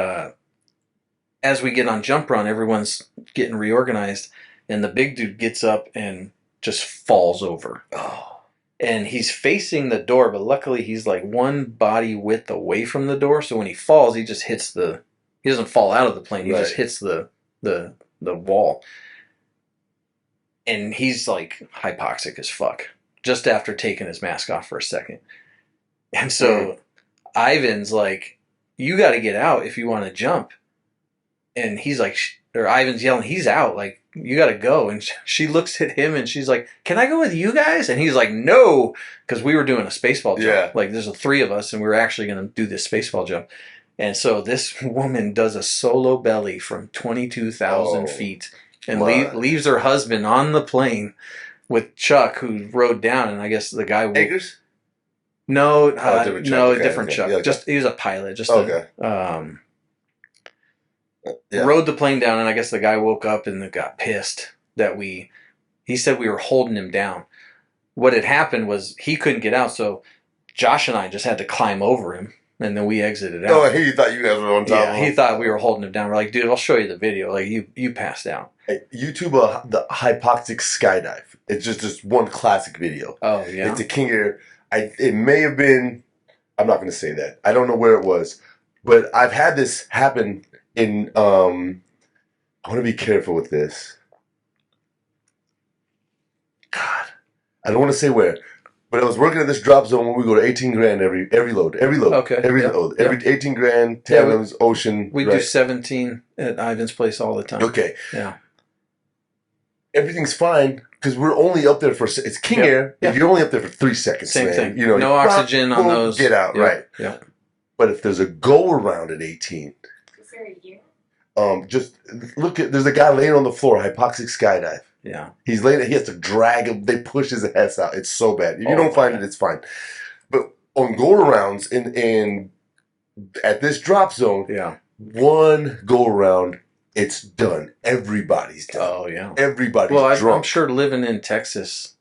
B: as we get on jump run, everyone's getting reorganized, and the big dude gets up and just falls over.
A: Oh.
B: And he's facing the door, but luckily he's like one body width away from the door, so when he falls, he just hits he doesn't fall out of the plane, he just hits the wall. And he's like hypoxic as fuck just after taking his mask off for a second. And so Ivan's like, you got to get out if you want to jump. And he's like, or Ivan's yelling, he's out, like, you got to go. And she looks at him and she's like, can I go with you guys? And he's like, no, because we were doing a spaceball jump.
A: Yeah.
B: Like, there's 3 of us and we were actually going to do this spaceball jump. And so this woman does a solo belly from 22,000 feet and leaves her husband on the plane with Chuck, who rode down, and I guess the guy
A: Akers?
B: no,
A: different Chuck.
B: no,
A: Okay,
B: different
A: okay.
B: Chuck.
A: Yeah, okay.
B: Just he was a pilot. Just
A: Okay.
B: Rode the plane down, and I guess the guy woke up and got pissed that he said we were holding him down. What had happened was he couldn't get out, so Josh and I just had to climb over him, and then we exited out.
A: Oh, he thought you guys were on top of him?
B: He thought we were holding him down. We're like, dude, I'll show you the video. Like, you passed out.
A: Hey, YouTube the hypoxic skydive. It's just this one classic video.
B: Oh, yeah?
A: It's a King Air. It may have been, I'm not going to say that. I don't know where it was. But I've had this happen in, I want to be careful with this. God. I don't want to say where. But I was working at this drop zone when we go to 18 grand every load.
B: Okay.
A: Load. Every 18 grand, tandems, ocean.
B: We do 17 at Ivan's place all the time.
A: Okay.
B: Yeah.
A: Everything's fine because we're only up there for, it's King Air.
B: Yeah.
A: You're only up there for 3 seconds.
B: Same
A: man.
B: thing.
A: You know,
B: no oxygen on those.
A: Get out, right.
B: Yeah.
A: But if there's a go around at 18,
C: Is there a year?
A: just look at, there's a guy laying on the floor, hypoxic skydive.
B: Yeah.
A: He's laying, he has to drag him, they push his ass out. It's so bad. If you don't find it, it's fine. But on go arounds in at this drop zone, one go around, it's done. Everybody's done.
B: Oh, yeah.
A: Everybody's
B: drunk.
A: Well,
B: I'm sure living in Texas,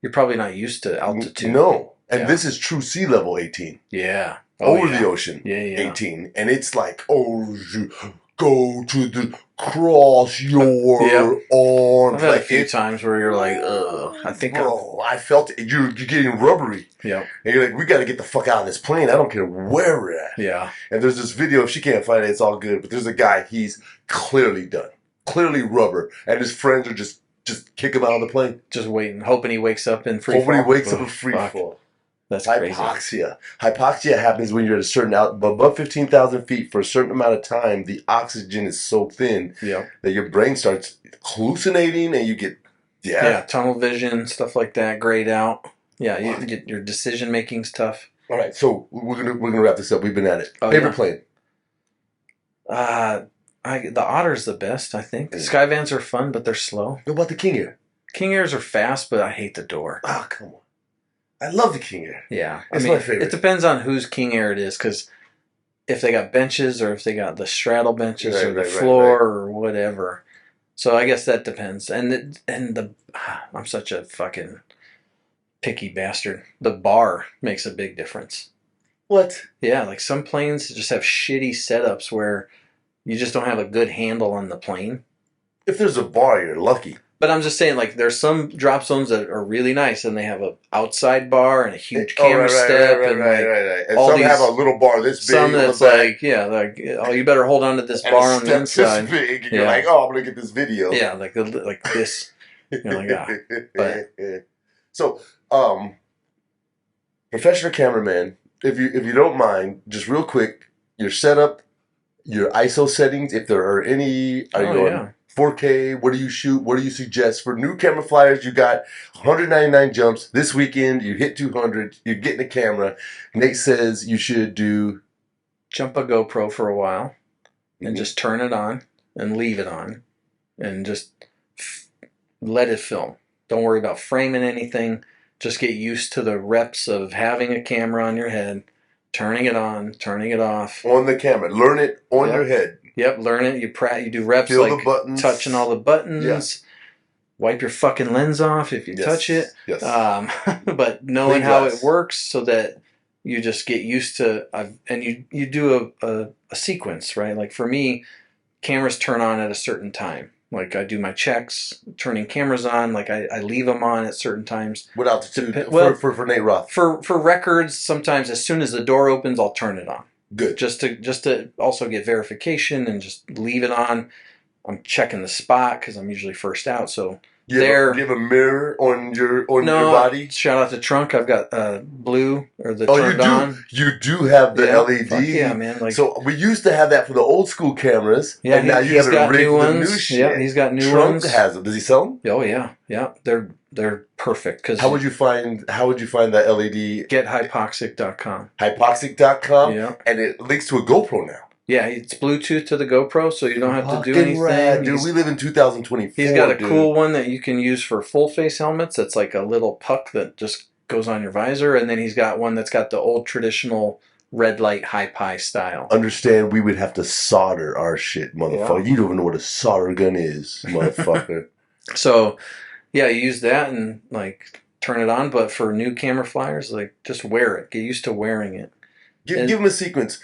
B: you're probably not used to altitude.
A: No. And this is true sea level 18.
B: Yeah.
A: Over the ocean.
B: Yeah.
A: 18. And it's like, oh, go to the cross your arms.
B: I've had a few times where you're like, ugh. I think
A: I felt it. You're getting rubbery.
B: Yeah.
A: And you're like, we got to get the fuck out of this plane. I don't care where we're at.
B: Yeah.
A: And there's this video. If she can't find it, it's all good. But there's a guy. He's clearly done. Clearly rubber. And his friends are just kick him out of the plane.
B: Just waiting, hoping he wakes up in free fall.
A: Hoping he wakes up in free fall.
B: That's crazy.
A: Hypoxia happens when you're at a certain above 15,000 feet for a certain amount of time. The oxygen is so thin that your brain starts hallucinating, and you get
B: tunnel vision, stuff like that, grayed out. Yeah, you get your decision making stuff.
A: All right, so we're gonna wrap this up. We've been at it. Favorite plane?
B: The Otter's the best, I think. Skyvans are fun, but they're slow.
A: What about the King Air?
B: King Airs are fast, but I hate the door.
A: Oh, come on. I love the King Air.
B: Yeah.
A: It's my favorite.
B: It depends on whose King Air it is, because if they got benches or if they got the straddle benches or the floor or whatever. So I guess that depends. And I'm such a fucking picky bastard. The bar makes a big difference.
A: What?
B: Yeah, like some planes just have shitty setups where you just don't have a good handle on the plane.
A: If there's a bar, you're lucky.
B: But I'm just saying, like, there's some drop zones that are really nice, and they have an outside bar and a huge camera step, and
A: and some have a little bar this big.
B: Some that's like, you better hold on to this bar on the inside.
A: This big, and you're like, oh, I'm gonna get this video.
B: Yeah, like this. You're like, But
A: so, professional cameraman, if you don't mind, just real quick, your setup, your ISO settings, if there are any, are you going 4K? What do you shoot? What do you suggest? For new camera flyers, you got 199 jumps. This weekend, you hit 200. You're getting a camera. Nate says you should
B: jump a GoPro for a while and just turn it on and leave it on and just let it film. Don't worry about framing anything. Just get used to the reps of having a camera on your head, turning it on, turning it off.
A: On the camera. Learn it on your head.
B: Yep, learn it. You do reps
A: feel
B: like
A: the buttons.
B: Touching all the buttons.
A: Yeah.
B: Wipe your fucking lens off if you touch it.
A: Yes.
B: But knowing how it works so that you just get used to, and you do a sequence, right? Like for me, cameras turn on at a certain time. Like I do my checks, turning cameras on. Like I leave them on at certain times.
A: What altitude? For Nate Roth.
B: For records, sometimes as soon as the door opens, I'll turn it on.
A: Good.
B: Just to also get verification and just leave it on. I'm checking the spot because I'm usually first out. So
A: you have a mirror on your body.
B: Shout out to Trunk. I've got blue or the turned on.
A: You do have the LED.
B: Fuck yeah, man. Like,
A: so we used to have that for the old school cameras.
B: Yeah,
A: and now
B: he's got new ones.
A: New shit.
B: Yeah, he's got new
A: Trunk
B: ones.
A: has them. Does he sell them?
B: Oh yeah. They're perfect. Cause
A: how would you find that LED?
B: GetHypoxic.com.
A: Hypoxic.com.
B: Yeah.
A: And it links to a GoPro now.
B: Yeah, it's Bluetooth to the GoPro, so you don't have to do
A: Fucking
B: anything.
A: rad, dude. We live in 2024.
B: He's got a
A: dude.
B: cool one that you can use for full face helmets. That's like a little puck that just goes on your visor, and then he's got one that's got the old traditional red light high pie style.
A: Understand, we would have to solder our shit, motherfucker.
B: Yeah.
A: You don't even know what a solder gun is, motherfucker.
B: So, yeah, you use that and like turn it on. But for new camera flyers, like just wear it. Get used to wearing it.
A: Give him a sequence.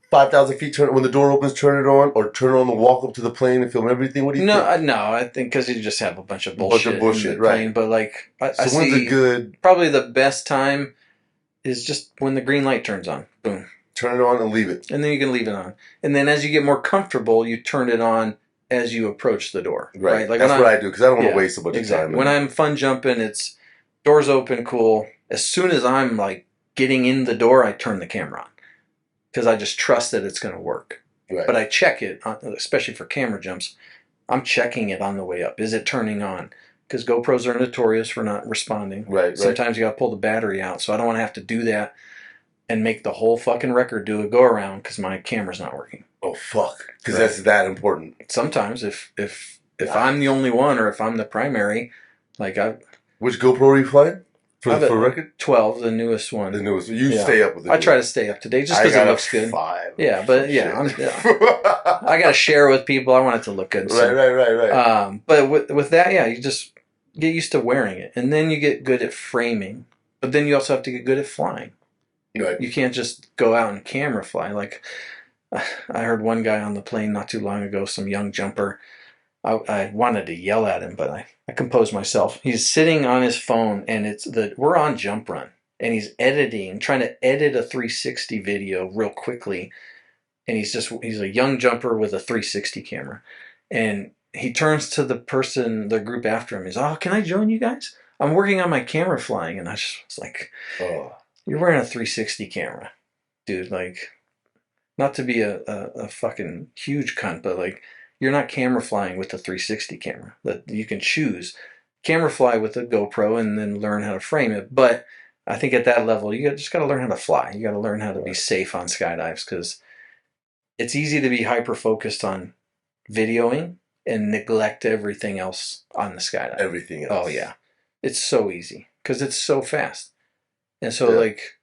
A: 5,000 feet, turn it when the door opens, turn it on, or turn it on the walk up to the plane and film everything. What do you think?
B: No, I think because you just have a bunch of bullshit.
A: Right.
B: Plane, but like, I
A: when's
B: see
A: a good...
B: probably the best time is just when the green light turns on. Boom.
A: Turn it on and leave it.
B: And then you can leave it on. And then as you get more comfortable, you turn it on as you approach the door. Right. Like
A: that's what I do because I don't want to waste a bunch of time.
B: When I'm fun jumping, it's doors open, cool. As soon as I'm like getting in the door, I turn the camera on because I just trust that it's going to work.
A: Right.
B: But I check it, especially for camera jumps. I'm checking it on the way up. Is it turning on? Because GoPros are notorious for not responding.
A: Right.
B: Sometimes you got to pull the battery out, so I don't want to have to do that and make the whole fucking record do a go around because my camera's not working.
A: Oh fuck! Because that's that important.
B: Sometimes if I'm the only one or if I'm the primary, like
A: which GoPro are you flying for record?
B: 12, the newest one.
A: The newest. You stay up with it.
B: I try to stay up to date just because it looks good.
A: 5.
B: Yeah, but yeah, I got to share with people. I want it to look good. So,
A: Right.
B: But with that, yeah, you just get used to wearing it, and then you get good at framing. But then you also have to get good at flying.
A: Right.
B: You can't just go out and camera fly. Like I heard one guy on the plane not too long ago, some young jumper. I wanted to yell at him, but I composed myself. He's sitting on his phone, and we're on jump run, and he's trying to edit a 360 video real quickly, and he's a young jumper with a 360 camera, and he turns to the group after him. He's, oh, can I join you guys? I'm working on my camera flying, and I just was like, oh. You're wearing a 360 camera, dude. Like, not to be a fucking huge cunt, but like, you're not camera flying with the 360 camera. That you can choose camera fly with a GoPro and then learn how to frame it. But I think at that level, you just got to learn how to fly. You got to learn how to be safe on skydives because it's easy to be hyper focused on videoing and neglect everything else on the skydive.
A: Everything else.
B: Oh yeah, it's so easy because it's so fast. And so, like,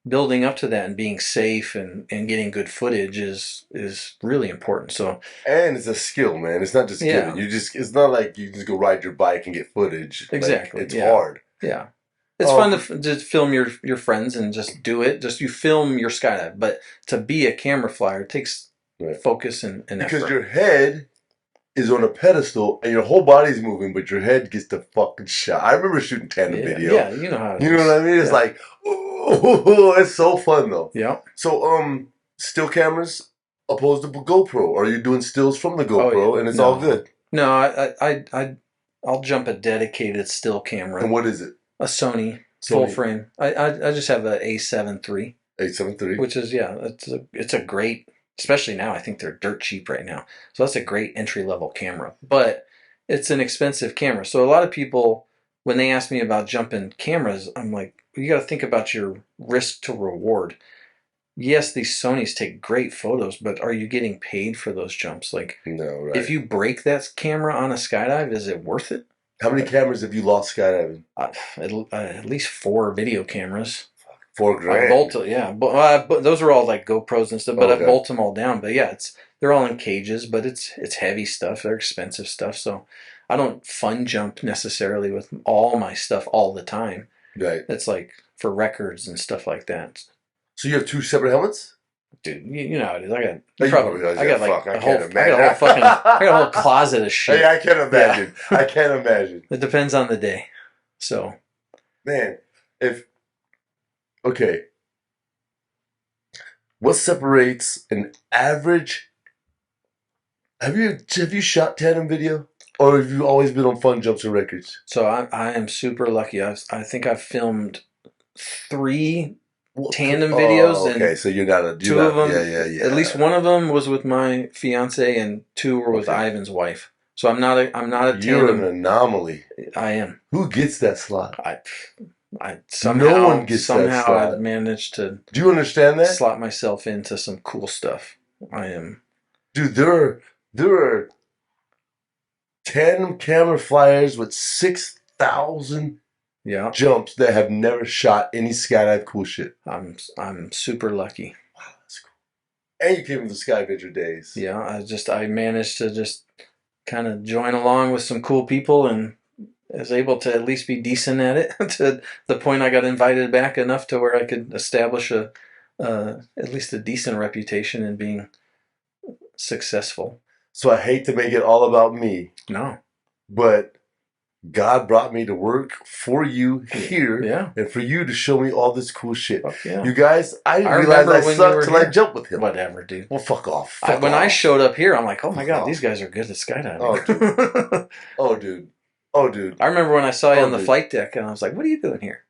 B: building up to that and being safe and getting good footage is really important. So,
A: and it's a skill, man. It's not just getting. It's not like you just go ride your bike and get footage.
B: Exactly.
A: Like, it's hard.
B: Yeah. It's fun to film your friends and just do it. Just you film your skydive. But to be a camera flyer, it takes focus and effort.
A: Because your head is on a pedestal and your whole body's moving, but your head gets the fucking shot. I remember shooting tandem video.
B: Yeah, you know how it is.
A: You know what I mean? It's like, oh, it's so fun though.
B: Yeah.
A: So, still cameras opposed to GoPro? Or are you doing stills from the GoPro and it's all good?
B: No, I'll jump a dedicated still camera.
A: And what is it?
B: A Sony full frame. I just have a A7 III.
A: A7 III?
B: Which is, it's a great, especially now, I think they're dirt cheap right now. So that's a great entry-level camera. But it's an expensive camera. So a lot of people, when they ask me about jumping cameras, I'm like, you got to think about your risk to reward. Yes, these Sonys take great photos, but are you getting paid for those jumps? Like,
A: no, right.
B: If you break that camera on a skydive, is it worth it?
A: How many cameras have you lost skydiving?
B: At least 4 video cameras.
A: $4,000.
B: But those are all like GoPros and stuff. But I bolt them all down. But yeah, they're all in cages. But it's heavy stuff. They're expensive stuff. So I don't fun jump necessarily with all my stuff all the time.
A: Right.
B: It's like for records and stuff like that.
A: So you have 2 separate helmets?
B: Dude, you know how it is. I got a whole closet of shit.
A: Hey, I can't imagine. Yeah. I can't imagine.
B: It depends on the day. So,
A: man, okay, what separates an average? Have you shot tandem video, or have you always been on fun jumps and records?
B: So I am super lucky. I think I've filmed 3 tandem videos, and
A: so you're not
B: 2 of them.
A: Yeah.
B: At least one of them was with my fiance, and 2 were with Ivan's wife. So I'm not a tandem.
A: You're an anomaly.
B: I am.
A: Who gets that slot? No one gets that
B: somehow
A: slot.
B: I've managed to
A: Do you understand that?
B: slot myself into some cool stuff. I am.
A: Dude, there are 10 camera flyers with 6,000
B: Yeah.
A: jumps that have never shot any skydive cool shit.
B: I'm super lucky.
A: Wow, that's cool. And you came from the Skyventure days.
B: Yeah, I managed to just kind of join along with some cool people and was able to at least be decent at it to the point I got invited back enough to where I could establish at least a decent reputation in being successful.
A: So I hate to make it all about me.
B: No.
A: But God brought me to work for you here,
B: yeah,
A: and for you to show me all this cool shit.
B: Yeah.
A: You guys, I realized I sucked till I jumped with him.
B: Whatever, dude.
A: Well, fuck off.
B: When I showed up here, I'm like, oh my God, these guys are good at skydiving.
A: Oh, dude.
B: I remember when I saw you on the flight deck, and I was like, what are you doing here?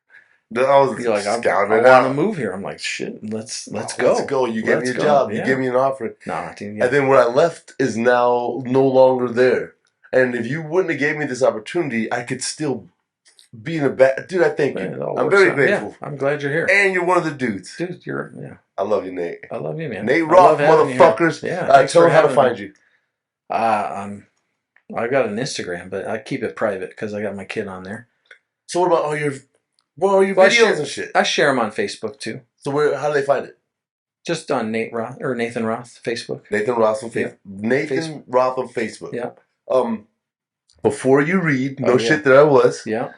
A: You're like, I
B: want to move here. I'm like, shit, let's go.
A: Let's go. You gave me a job. You gave me an offer.
B: Nah, dude.
A: And then what I left is now no longer there. And if you wouldn't have gave me this opportunity, I could still be in a bad... Dude, I thank you. I'm very grateful.
B: Yeah, I'm glad you're here.
A: And you're one of the dudes.
B: Dude,
A: I love you, Nate.
B: I love you, man.
A: Nate Roth, motherfuckers. Tell them how to find you.
B: I got an Instagram, but I keep it private because I got my kid on there.
A: So what about all your videos and shit?
B: I share them on Facebook too.
A: So how do they find it?
B: Just on Nathan Roth Facebook.
A: Nathan Roth on Facebook. Nathan Roth on Facebook.
B: Yeah.
A: Before you read, shit that I was.
B: Yeah.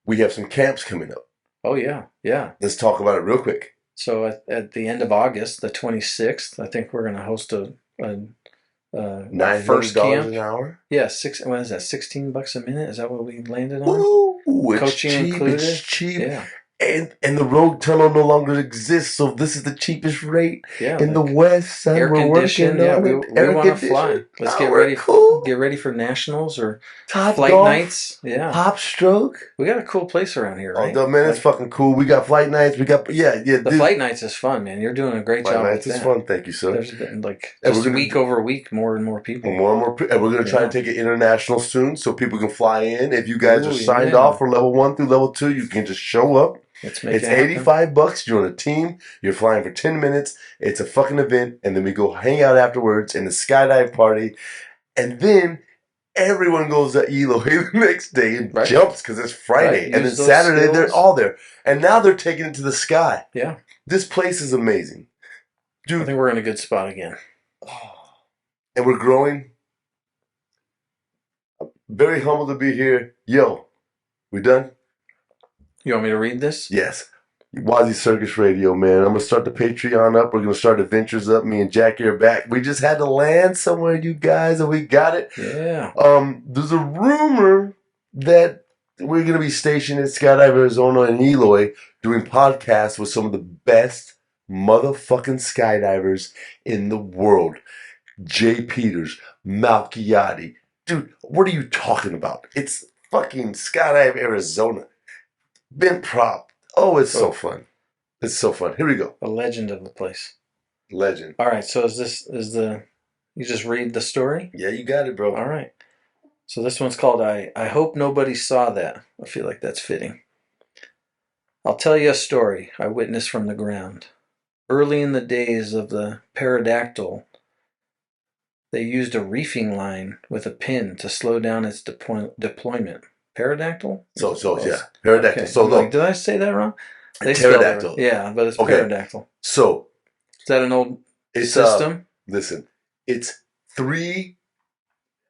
A: We have some camps coming up.
B: Oh yeah, yeah.
A: Let's talk about it real quick.
B: So at the end of August, the 26th, I think we're going to host a
A: $900 an hour.
B: Yeah, what is that? $16 a minute? Is that what we landed on?
A: Ooh,
B: Coaching included.
A: It's cheap.
B: Yeah.
A: And the road tunnel no longer exists, so this is the cheapest rate in the West.
B: Air conditioned. Yeah, we want to fly. Let's get ready.
A: Cool.
B: Get ready for nationals or
A: Top
B: flight
A: golf,
B: nights. Yeah,
A: Top stroke.
B: We got a cool place around here, right?
A: Oh, man, it's fucking cool. We got flight nights. We got The
B: flight nights is fun, man. You're doing a great job.
A: Flight nights is fun. Thank you, sir.
B: There's been just week over week, more and more people.
A: And we're gonna try to take it international soon, so people can fly in. If you guys are signed off for level 1 through level 2, you can just show up.
B: It's
A: $85. You're on a team. You're flying for 10 minutes. It's a fucking event, and then we go hang out afterwards in the skydive party, and then everyone goes to Eloy the next day and jumps because it's Friday, and then Saturday they're all there, and now they're taking it to the sky.
B: Yeah,
A: this place is amazing, dude.
B: I think we're in a good spot again,
A: and we're growing. I'm very humbled to be here. Yo, we done?
B: You want me to read this?
A: Yes. WazzyCircus Radio, man. I'm going to start the Patreon up. We're going to start Adventures up. Me and Jackie are back. We just had to land somewhere, you guys, and we got it.
B: Yeah.
A: There's a rumor that we're going to be stationed at Skydive Arizona and Eloy doing podcasts with some of the best motherfucking skydivers in the world. Jay Peters, Malchiati. Dude, what are you talking about? It's fucking Skydive Arizona. Ben Prop. Oh, it's so fun. It's so fun. Here we go.
B: A legend of the place.
A: Legend.
B: All right. So you just read the story?
A: Yeah, you got it, bro.
B: All right. So this one's called I Hope Nobody Saw That. I feel like that's fitting. I'll tell you a story I witnessed from the ground. Early in the days of the pterodactyl, they used a reefing line with a pin to slow down its deployment. Pterodactyl?
A: Yeah. Pterodactyl.
B: Okay.
A: So
B: did I say that wrong?
A: Pterodactyl.
B: Yeah, but it's pterodactyl.
A: So
B: is that an old system?
A: Listen, it's 3.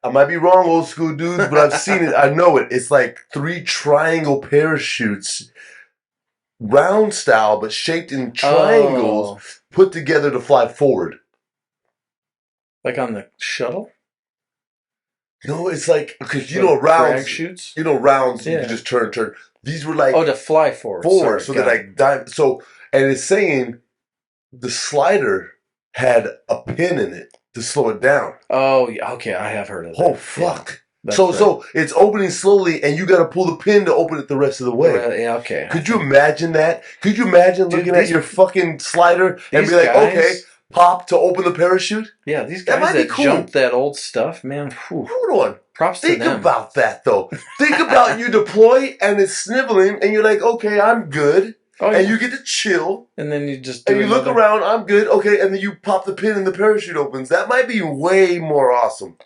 A: I might be wrong, old school dudes, but I've seen it. I know it. It's like 3 triangle parachutes, round style, but shaped in triangles, put together to fly forward.
B: Like on the shuttle?
A: No, it's like, because rounds.
B: Drag chutes?
A: Rounds, you can just turn. These were like.
B: Oh, to fly forward.
A: So that I dive. So, and it's saying the slider had a pin in it to slow it down.
B: Oh, okay. I have heard of that.
A: Oh, fuck. Yeah, so it's opening slowly, and you got to pull the pin to open it the rest of the way.
B: Yeah, okay.
A: Could you imagine that? Could you imagine looking at your fucking slider and be like, okay, pop to open the parachute?
B: Yeah, these
A: That
B: guys
A: might be
B: that
A: cool.
B: jump that old stuff, man. Whew,
A: Hold on.
B: props to
A: Think
B: them.
A: about that, though. Think about you deploy and it's sniveling, and you're like, okay, I'm good.
B: Oh,
A: And
B: yeah.
A: you get to chill.
B: And then you just do
A: And you look around, I'm good, okay, and then you pop the pin and the parachute opens. That might be way more awesome.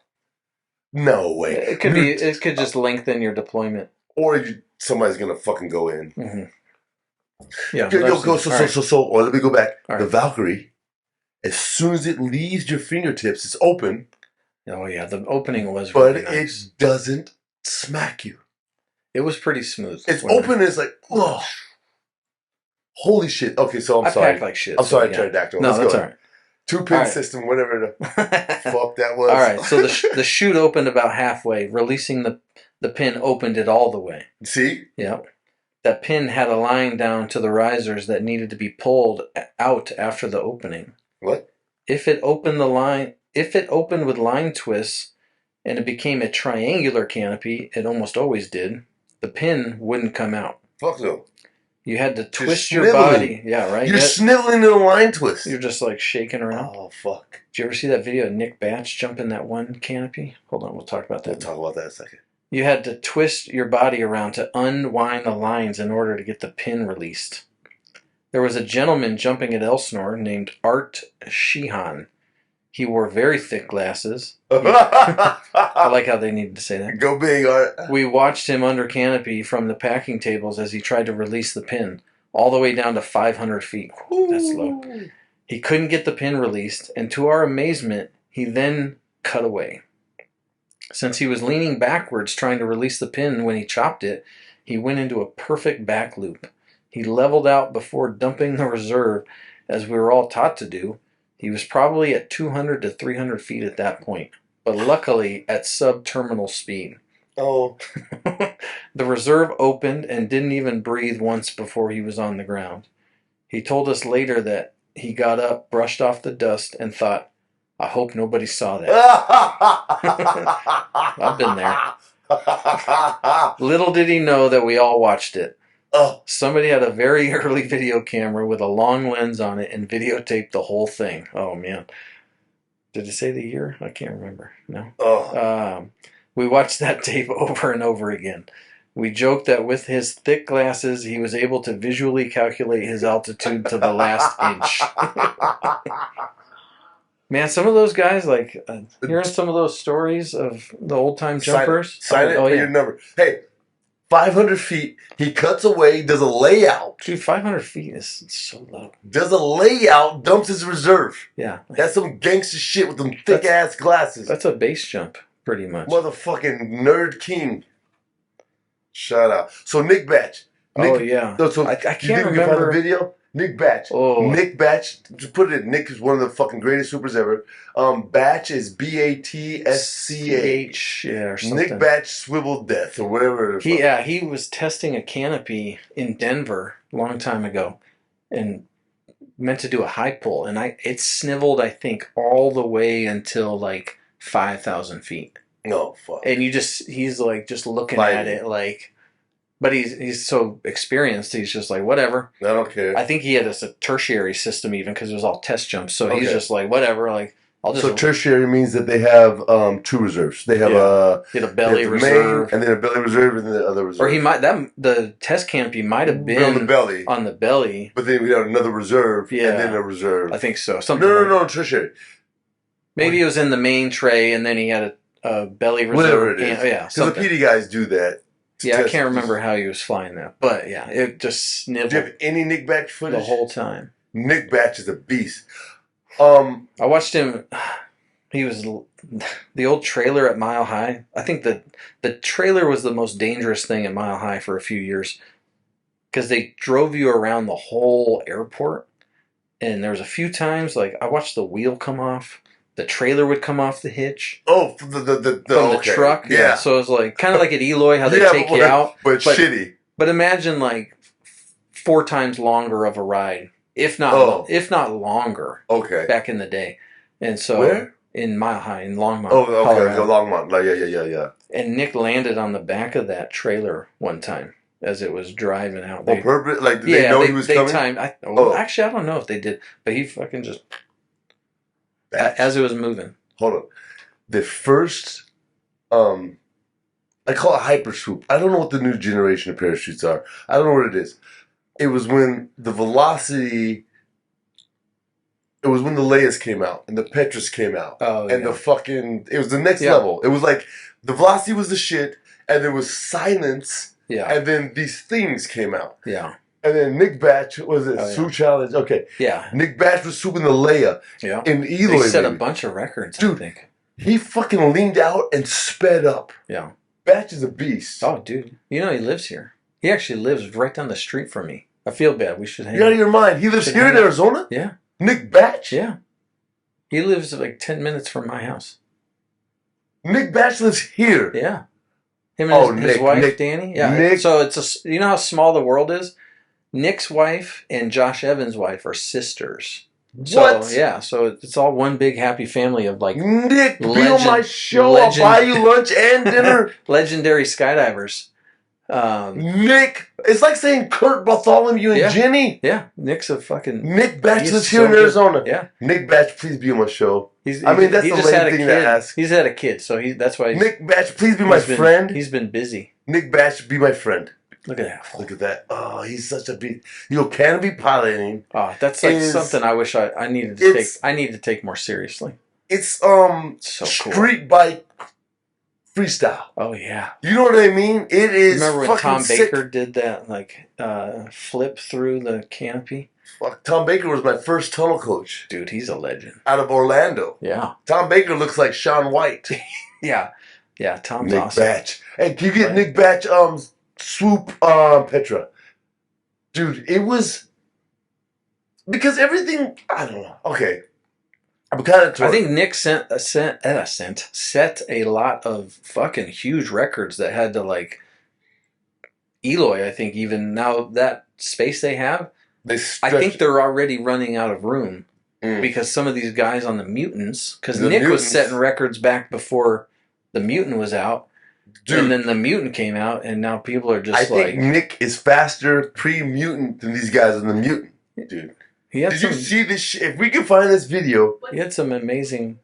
A: No way.
B: It could be. It could just lengthen your deployment.
A: Or somebody's gonna fucking go in.
B: Mm-hmm. Yeah.
A: So, let me go back.
B: All
A: The
B: right.
A: Valkyrie, as soon as it leaves your fingertips, it's open.
B: Oh yeah, the opening was
A: But
B: really nice.
A: it doesn't smack you.
B: It was pretty smooth.
A: It's open and it's like, oh. Holy shit. Okay, so I'm sorry.
B: I packed like shit.
A: I'm sorry, pterodactyl.
B: No,
A: Let's
B: that's
A: go.
B: all right.
A: 2-pin system, whatever the fuck that was.
B: All right, so the chute opened about halfway. Releasing the pin opened it all the way.
A: See?
B: Yep. That pin had a line down to the risers that needed to be pulled out after the opening.
A: What?
B: If it opened with line twists and it became a triangular canopy, it almost always did, the pin wouldn't come out.
A: Fuck no.
B: You had to twist your body. Yeah, right?
A: You're sniveling in a line twist.
B: You're just like shaking around.
A: Oh, fuck.
B: Did you ever see that video of Nick Batch jumping that one canopy? Hold on, we'll talk about that.
A: We'll talk about that in a second.
B: You had to twist your body around to unwind the lines in order to get the pin released. There was a gentleman jumping at Elsinore named Art Sheehan. He wore very thick glasses. I like how they needed to say that.
A: Go big, Art.
B: We watched him under canopy from the packing tables as he tried to release the pin, all the way down to 500 feet. That's low. He couldn't get the pin released, and to our amazement, he then cut away. Since he was leaning backwards trying to release the pin when he chopped it, he went into a perfect back loop. He leveled out before dumping the reserve, as we were all taught to do. He was probably at 200 to 300 feet at that point, but luckily at sub-terminal speed.
A: Oh.
B: The reserve opened and didn't even breathe once before he was on the ground. He told us later that he got up, brushed off the dust, and thought, I hope nobody saw that. I've been there. Little did he know that we all watched it.
A: Oh.
B: Somebody had a very early video camera with a long lens on it and videotaped the whole thing. Oh, man. Did it say the year? I can't remember. No.
A: Oh.
B: We watched that tape over and over again. We joked that with his thick glasses, he was able to visually calculate his altitude to the last inch. Man, some of those guys, like, hearing some of those stories of the old-time jumpers.
A: Sign it for your number. Hey, 500 feet, he cuts away, does a layout.
B: Dude, 500 feet is so low.
A: Does a layout, dumps his reserve.
B: Yeah.
A: That's some gangster shit with them thick-ass glasses.
B: That's a base jump, pretty much.
A: Motherfucking nerd king. Shout out. So Nick Batch.
B: Oh, yeah.
A: So
B: I can't
A: you
B: remember.
A: Find the video? Nick Batch.
B: Oh.
A: Nick Batch. To put it in, Nick is one of the fucking greatest supers ever. Batch is Batscha.
B: Yeah, or something.
A: Nick Batch Swivel Death or whatever it is.
B: He was testing a canopy in Denver a long time ago and meant to do a high pull. And it sniveled, I think, all the way until like 5,000 feet.
A: No, fuck.
B: And he's like just looking at it like, but he's so experienced, he's just like, whatever.
A: I don't care.
B: I think he had a tertiary system even because it was all test jumps. So he's just like, whatever, like, I'll just.
A: So tertiary means that they have two reserves. They have a
B: belly reserve,
A: and then a belly reserve, and then the other reserve.
B: Or the test canopy might have been on the belly,
A: but then we have another reserve, and then a reserve.
B: I think so. Something.
A: No, tertiary.
B: Maybe it was in the main tray, and then he had a belly reserve.
A: Whatever it is.
B: Because
A: the PD guys do that.
B: Yeah, I can't remember how he was flying that, but yeah, it just sniveled.
A: Do you have any Nick Batch footage?
B: The whole time.
A: Nick Batch is a beast.
B: I watched him. He was the old trailer at Mile High. I think the trailer was the most dangerous thing at Mile High for a few years because they drove you around the whole airport, and there was a few times like I watched the wheel come off. The trailer would come off the hitch.
A: Oh, from the
B: truck.
A: Yeah.
B: So it was like kind of like at Eloy how they take you out,
A: but shitty.
B: But imagine like 4 times longer of a ride, if not longer.
A: Okay.
B: Back in the day, and so
A: where?
B: In Mile High in Longmont.
A: Oh, okay, Colorado. Longmont. Like, yeah.
B: And Nick landed on the back of that trailer one time as it was driving out.
A: On purpose? Like, did they know he was coming?
B: Actually, I don't know if they did, but he fucking just
A: batch.
B: As it was moving.
A: Hold on. The first, I call it hyper swoop. I don't know what the new generation of parachutes are. I don't know what it is. It was when the velocity. It was when the Leias came out and the Petras came out.
B: Oh,
A: and
B: yeah.
A: the fucking. It was the next level. It was like the velocity was the shit, and there was silence.
B: Yeah.
A: And then these things came out.
B: Yeah.
A: And then Nick Batch was it? Swoop Challenge. Okay.
B: Yeah.
A: Nick Batch was swooping the Leia.
B: Yeah.
A: In Eloy.
B: They set a bunch of records,
A: dude,
B: I think.
A: He fucking leaned out and sped up.
B: Yeah.
A: Batch is a beast.
B: Oh, dude. You know he lives here. He actually lives right down the street from me. I feel bad. We should hang
A: You're out of your mind. He lives here in Arizona?
B: Yeah.
A: Nick Batch?
B: Yeah. He lives like 10 minutes from my house.
A: Nick Batch lives here.
B: Yeah. Him and his wife, Danny. Yeah.
A: Nick.
B: So it's you know how small the world is? Nick's wife and Josh Evans' wife are sisters. So,
A: what?
B: Yeah, so it's all one big happy family of like
A: Nick, be on my show. I'll buy you lunch and dinner.
B: Legendary skydivers.
A: Nick, it's like saying Kurt Bartholomew and Jenny.
B: Yeah, Nick's a fucking...
A: Nick Batch lives here in Arizona.
B: Yeah.
A: Nick Batch, please be on my show.
B: That's
A: the lame thing to ask.
B: He's had a kid, so that's why...
A: Nick Batch, please be my friend.
B: He's been busy.
A: Nick Batch, be my friend.
B: Look at that.
A: Look at that. Oh, he's such a beast. Canopy piloting.
B: Oh, that's like something I wish I needed to take. I need to take more seriously.
A: It's
B: so
A: street bike freestyle.
B: Oh yeah.
A: You know what I mean? It is.
B: Remember when Tom
A: sick.
B: Baker did that flip through the canopy?
A: Fuck, Tom Baker was my first tunnel coach.
B: Dude, he's a legend.
A: Out of Orlando.
B: Yeah.
A: Tom Baker looks like Shaun White.
B: Yeah. Yeah, Tom's
A: Nick
B: awesome.
A: Batch. Hey, can you get Nick Batch swoop Petra? Dude, it was because everything I don't know. Okay. I'm kind of
B: I think Nick set a lot of fucking huge records that had to like Eloy, I think even now that space they have, I think they're already running out of room because some of these guys on the Mutants, because Nick was setting records back before the Mutant was out. Dude, and then the Mutant came out, and now people are just
A: I think Nick is faster pre-Mutant than these guys in the Mutant. Dude. Did you see this shit? If we can find this video.
B: He had some amazing...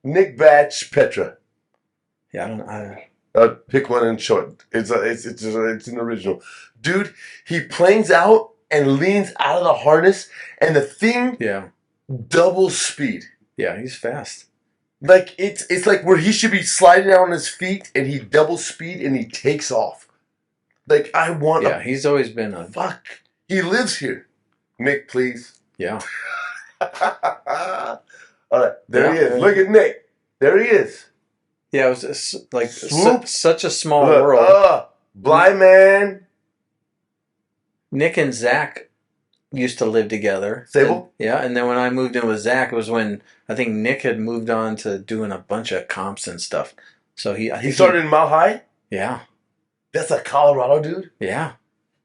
A: Nick Batch Petra.
B: Yeah, I don't know.
A: I'll pick one and show it. It's an original. Dude, he planes out and leans out of the harness, and the thing double speed.
B: Yeah, he's fast.
A: Like it's like where he should be sliding out on his feet, and he double speed and he takes off. Like I want.
B: Yeah, he's always been a
A: fuck. He lives here. Nick, please.
B: Yeah.
A: All right, there he is. Look at Nick. There he is.
B: Yeah, it was just like such a small world.
A: Blind man.
B: Nick and Zach used to live together.
A: Sable?
B: And then when I moved in with Zach, it was when I think Nick had moved on to doing a bunch of comps and stuff. So he
A: started in Mile High?
B: Yeah.
A: That's a Colorado dude?
B: Yeah.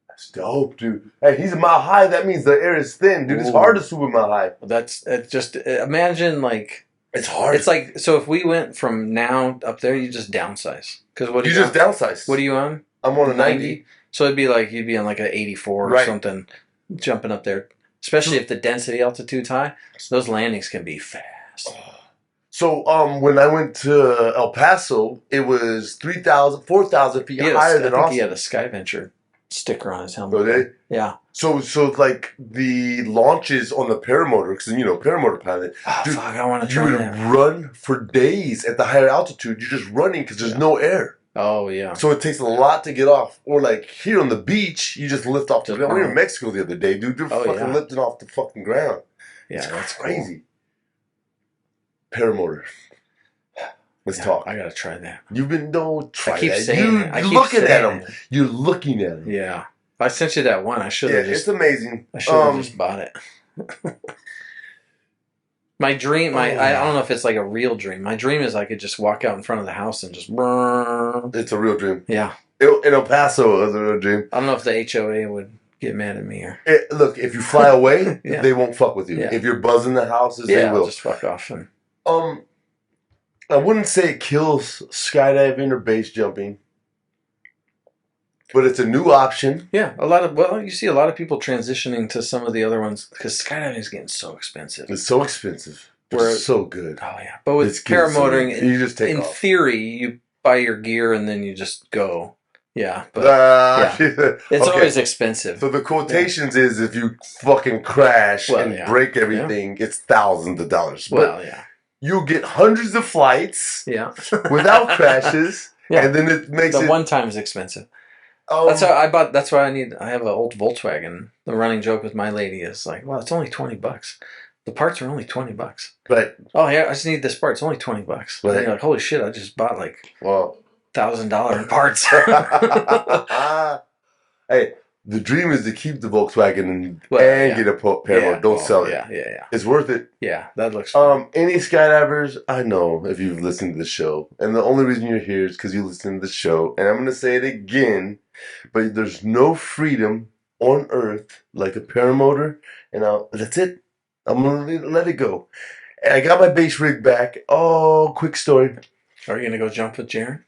A: That's dope, dude. Hey, he's a Mile High. That means the air is thin, dude. It's hard to swoop a Mile High.
B: It's just imagine like
A: it's hard.
B: It's like so if we went from now up there, you just downsize. Because what
A: you just downsize.
B: What are you on?
A: I'm on a 90.
B: So it'd be like you'd be on like an 84 or something, jumping up there. Especially if the density altitude's high, those landings can be fast.
A: So when I went to El Paso, it was 3,000, 4,000 feet higher than Austin.
B: I think he had a SkyVenture sticker on his helmet.
A: Oh, did he?
B: Yeah.
A: So like the launches on the paramotor, because paramotor pilot.
B: Oh, dude, fuck, I want to try that.
A: You would run for days at the higher altitude. You're just running because there's no air.
B: Oh, yeah.
A: So it takes a lot to get off. Or like here on the beach, you just lift off the ground. We were in Mexico the other day, dude. They're fucking lifting off the fucking ground.
B: Yeah,
A: that's crazy. Cool. Paramotor. Let's talk.
B: I gotta try that.
A: You've been try
B: I keep
A: that.
B: saying it.
A: You're looking at them. You're looking at them.
B: Yeah. I sent you that one. I should have
A: it's amazing.
B: I should have just bought it. My dream, I don't know if it's like a real dream. My dream is I could just walk out in front of the house and just...
A: It's a real dream.
B: Yeah.
A: In El Paso, it's a real dream.
B: I don't know if the HOA would get mad at me or...
A: Look, if you fly away, they won't fuck with you.
B: Yeah.
A: If you're buzzing the houses, they will.
B: Just fuck off. And...
A: I wouldn't say it kills skydiving or base jumping, but it's a new option.
B: Yeah, you see a lot of people transitioning to some of the other ones because skydiving is getting so expensive.
A: It's so expensive. It's so good.
B: Oh yeah, but with
A: It's good,
B: paramotoring,
A: so you just take
B: in
A: off.
B: theory, you buy your gear and then you just go. Yeah, but it's always expensive.
A: So the quotations is if you fucking crash and break everything, it's thousands of dollars.
B: Well,
A: but you'll get hundreds of flights without crashes, and then it makes
B: the one time is expensive. That's how I bought. That's why I have an old Volkswagen. The running joke with my lady is like, well, it's only $20. The parts are only $20.
A: Right.
B: Oh yeah, I just need this part. It's only $20. Right. And you're like, holy shit! I just bought like $1,000 in parts.
A: Hey, the dream is to keep the Volkswagen and get a paramotor. Don't sell it.
B: Yeah.
A: It's worth it.
B: Yeah, that looks fun.
A: Any skydivers, I know if you've listened to the show, and the only reason you're here is because you listen to the show, and I'm going to say it again, but there's no freedom on earth like a paramotor, and that's it. I'm going to let it go. And I got my base rig back. Oh, quick story.
B: Are you going to go jump with Jaron?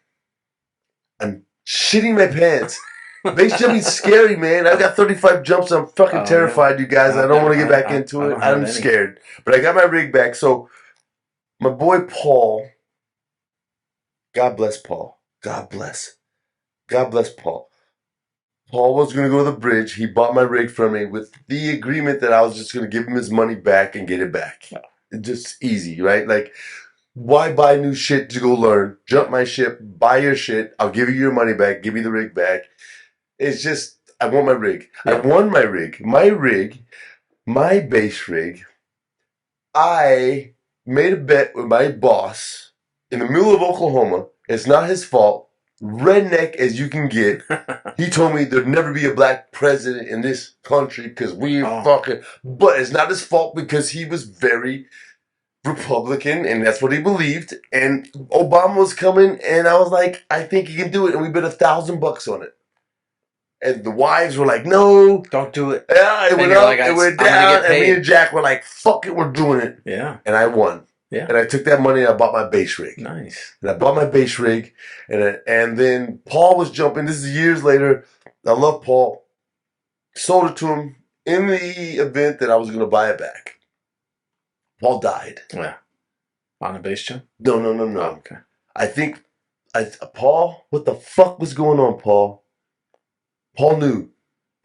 A: I'm shitting my pants. Base jumping's scary, man. I've got 35 jumps. I'm fucking terrified, you guys. I don't want to get back into it. I'm scared. But I got my rig back. So, my boy Paul, God bless Paul. God bless Paul. Paul was going to go to the bridge. He bought my rig from me with the agreement that I was just going to give him his money back and get it back. It's just easy, right? Like, why buy new shit to go learn? Jump my ship, buy your shit. I'll give you your money back. Give me the rig back. It's just, I want my rig. I won my rig. My base rig. I made a bet with my boss in the middle of Oklahoma. It's not his fault. Redneck as you can get. He told me there'd never be a black president in this country because we fucking... But it's not his fault because he was very Republican and that's what he believed. And Obama was coming and I was like, I think he can do it. And we bet $1,000 on it. And the wives were like, no.
B: Don't do it.
A: Yeah, it went up, it went down. And me and Jack were like, fuck it, we're doing it.
B: Yeah.
A: And I won. Yeah. And I took that money and I bought my base rig.
B: Nice.
A: And I bought my base rig. And then Paul was jumping. This is years later. I love Paul. Sold it to him in the event that I was going to buy it back. Paul died.
B: Yeah. On a base jump?
A: No.
B: Oh, okay.
A: I think, Paul, what the fuck was going on, Paul? Paul knew.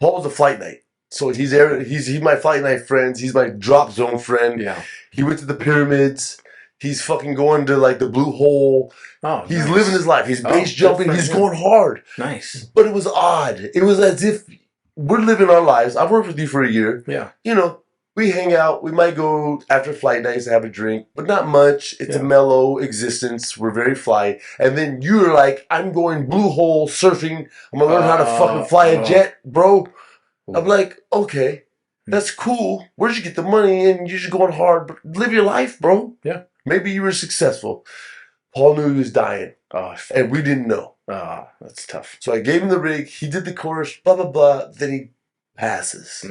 A: Paul was a flight night. So he's my flight night friend. He's my drop zone friend. Yeah. He went to the pyramids. He's fucking going to like the blue hole. Oh, he's living his life. He's base jumping. He's going hard. Nice. But it was odd. It was as if we're living our lives. I've worked with you for a year. Yeah. You know, we hang out. We might go after flight nights to have a drink, but not much. It's a mellow existence. We're very fly. And then you're like, I'm going blue hole surfing. I'm going to learn how to fucking fly a jet, bro. I'm like, okay, that's cool. Where'd you get the money? And you're just going hard. But live your life, bro. Yeah. Maybe you were successful. Paul knew he was dying. Oh, and we didn't know.
B: Oh, that's tough.
A: So I gave him the rig. He did the course, blah, blah, blah. Then he passes.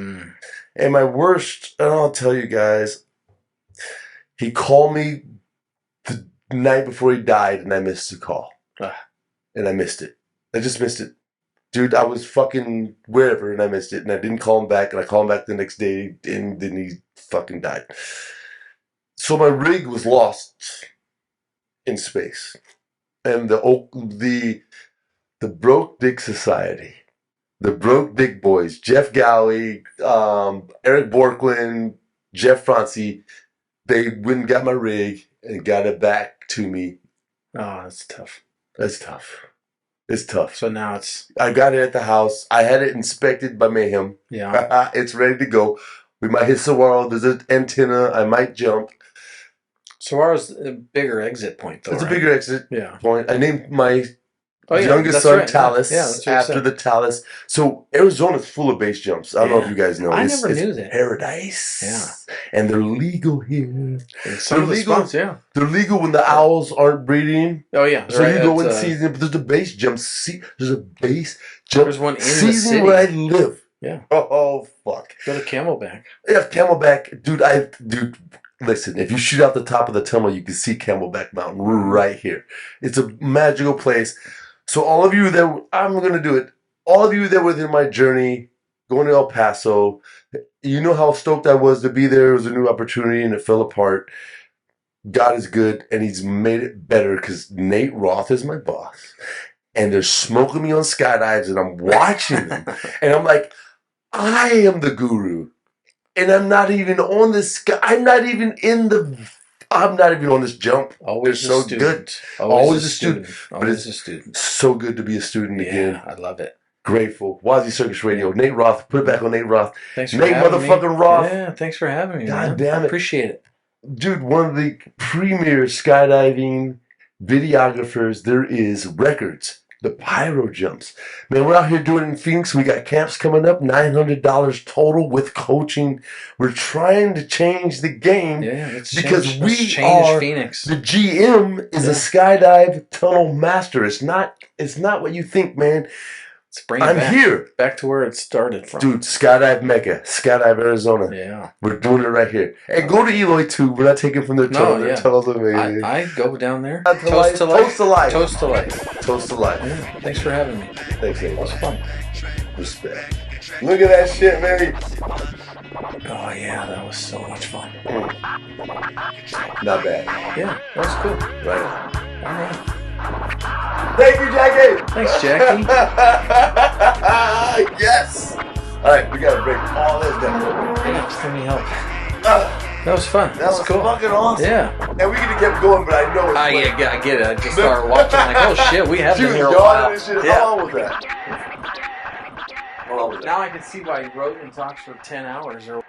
A: And my worst, and I'll tell you guys, he called me the night before he died, and I missed the call. And I missed it. I just missed it. Dude, I was fucking wherever, and I missed it. And I didn't call him back, and I called him back the next day, and then he fucking died. So my rig was lost in space. And the Broke Dick Society, the Broke Dick Boys, Jeff Gowey, Eric Borkland, Jeff Francie, they went and got my rig and got it back to me.
B: Oh, that's tough.
A: That's tough. It's tough.
B: So now
A: I got it at the house. I had it inspected by Mayhem. Yeah. It's ready to go. We might hit Saguaro. There's an antenna. I might jump.
B: Saguaro's a bigger exit point, though.
A: It's a bigger exit point. I named my youngest son Talus after the Talus. So Arizona's full of base jumps. I don't know if you guys know.
B: I never knew that.
A: Paradise. Yeah. And they're legal here.
B: They're legal.
A: They're legal when the owls aren't breeding.
B: Oh yeah.
A: So you go in season, but there's a base jump. There's a base jump.
B: There's one in
A: season
B: the city
A: where I live.
B: Yeah.
A: Oh fuck.
B: Go to Camelback.
A: Yeah, Camelback, dude. Listen, if you shoot out the top of the tunnel, you can see Camelback Mountain right here. It's a magical place. So all of you that, I'm going to do it, all of you that were in my journey, going to El Paso, you know how stoked I was to be there. It was a new opportunity and it fell apart. God is good, and He's made it better because Nate Roth is my boss, and they're smoking me on skydives, and I'm watching them, and I'm like, I am the guru, and I'm not even on this sky. I'm not even on this jump.
B: Always
A: They're
B: a
A: so
B: student.
A: good.
B: Always a student.
A: But
B: Always
A: it's
B: a student.
A: so good to be a student again.
B: Yeah, I love it.
A: Grateful. WazzyCircus Radio. Nate Roth. Put it back on Nate Roth.
B: Thanks for
A: Nate
B: having me.
A: motherfucking Roth.
B: Yeah, thanks for having me,
A: God
B: man.
A: damn it.
B: Appreciate it.
A: Dude, one of the premier skydiving videographers there is. Records. The pyro jumps. Man, we're out here doing it in Phoenix. We got camps coming up. $900 total with coaching. We're trying to change the game.
B: Yeah, let's
A: because
B: change,
A: we
B: let's change
A: are
B: Phoenix.
A: the GM is a skydive tunnel master. It's not what you think, man.
B: Let's bring it
A: I'm
B: back.
A: here.
B: Back to where it started from.
A: Dude, Skydive Mecca, Skydive Arizona.
B: Yeah.
A: We're doing it right here. And go to Eloy too. We're not taking from their tunnel.
B: No,
A: Their
B: yeah.
A: tunnel's amazing.
B: I go down there.
A: Toast to life. Toast to life.
B: Toast to life.
A: Toast to life.
B: Yeah. Thanks for having me.
A: Thanks, Nate.
B: It was fun.
A: Respect. Look at that shit, man.
B: Oh, yeah, that was so much fun.
A: Not bad.
B: Yeah, that was cool.
A: Right.
B: All right.
A: Thank you, Jackie.
B: Thanks, Jackie.
A: Yes. All right, we gotta break all this down.
B: Yeah, let me help. That was fun.
A: That was
B: cool.
A: fucking awesome.
B: Yeah.
A: And we could have kept going, but I know it's
B: Yeah, I get it. I just started watching like, oh shit, we have been here a
A: yawning
B: while.
A: and shit.
B: Yeah.
A: How long was that? How long was that?
B: Now I can see why Rogan talks for 10 hours or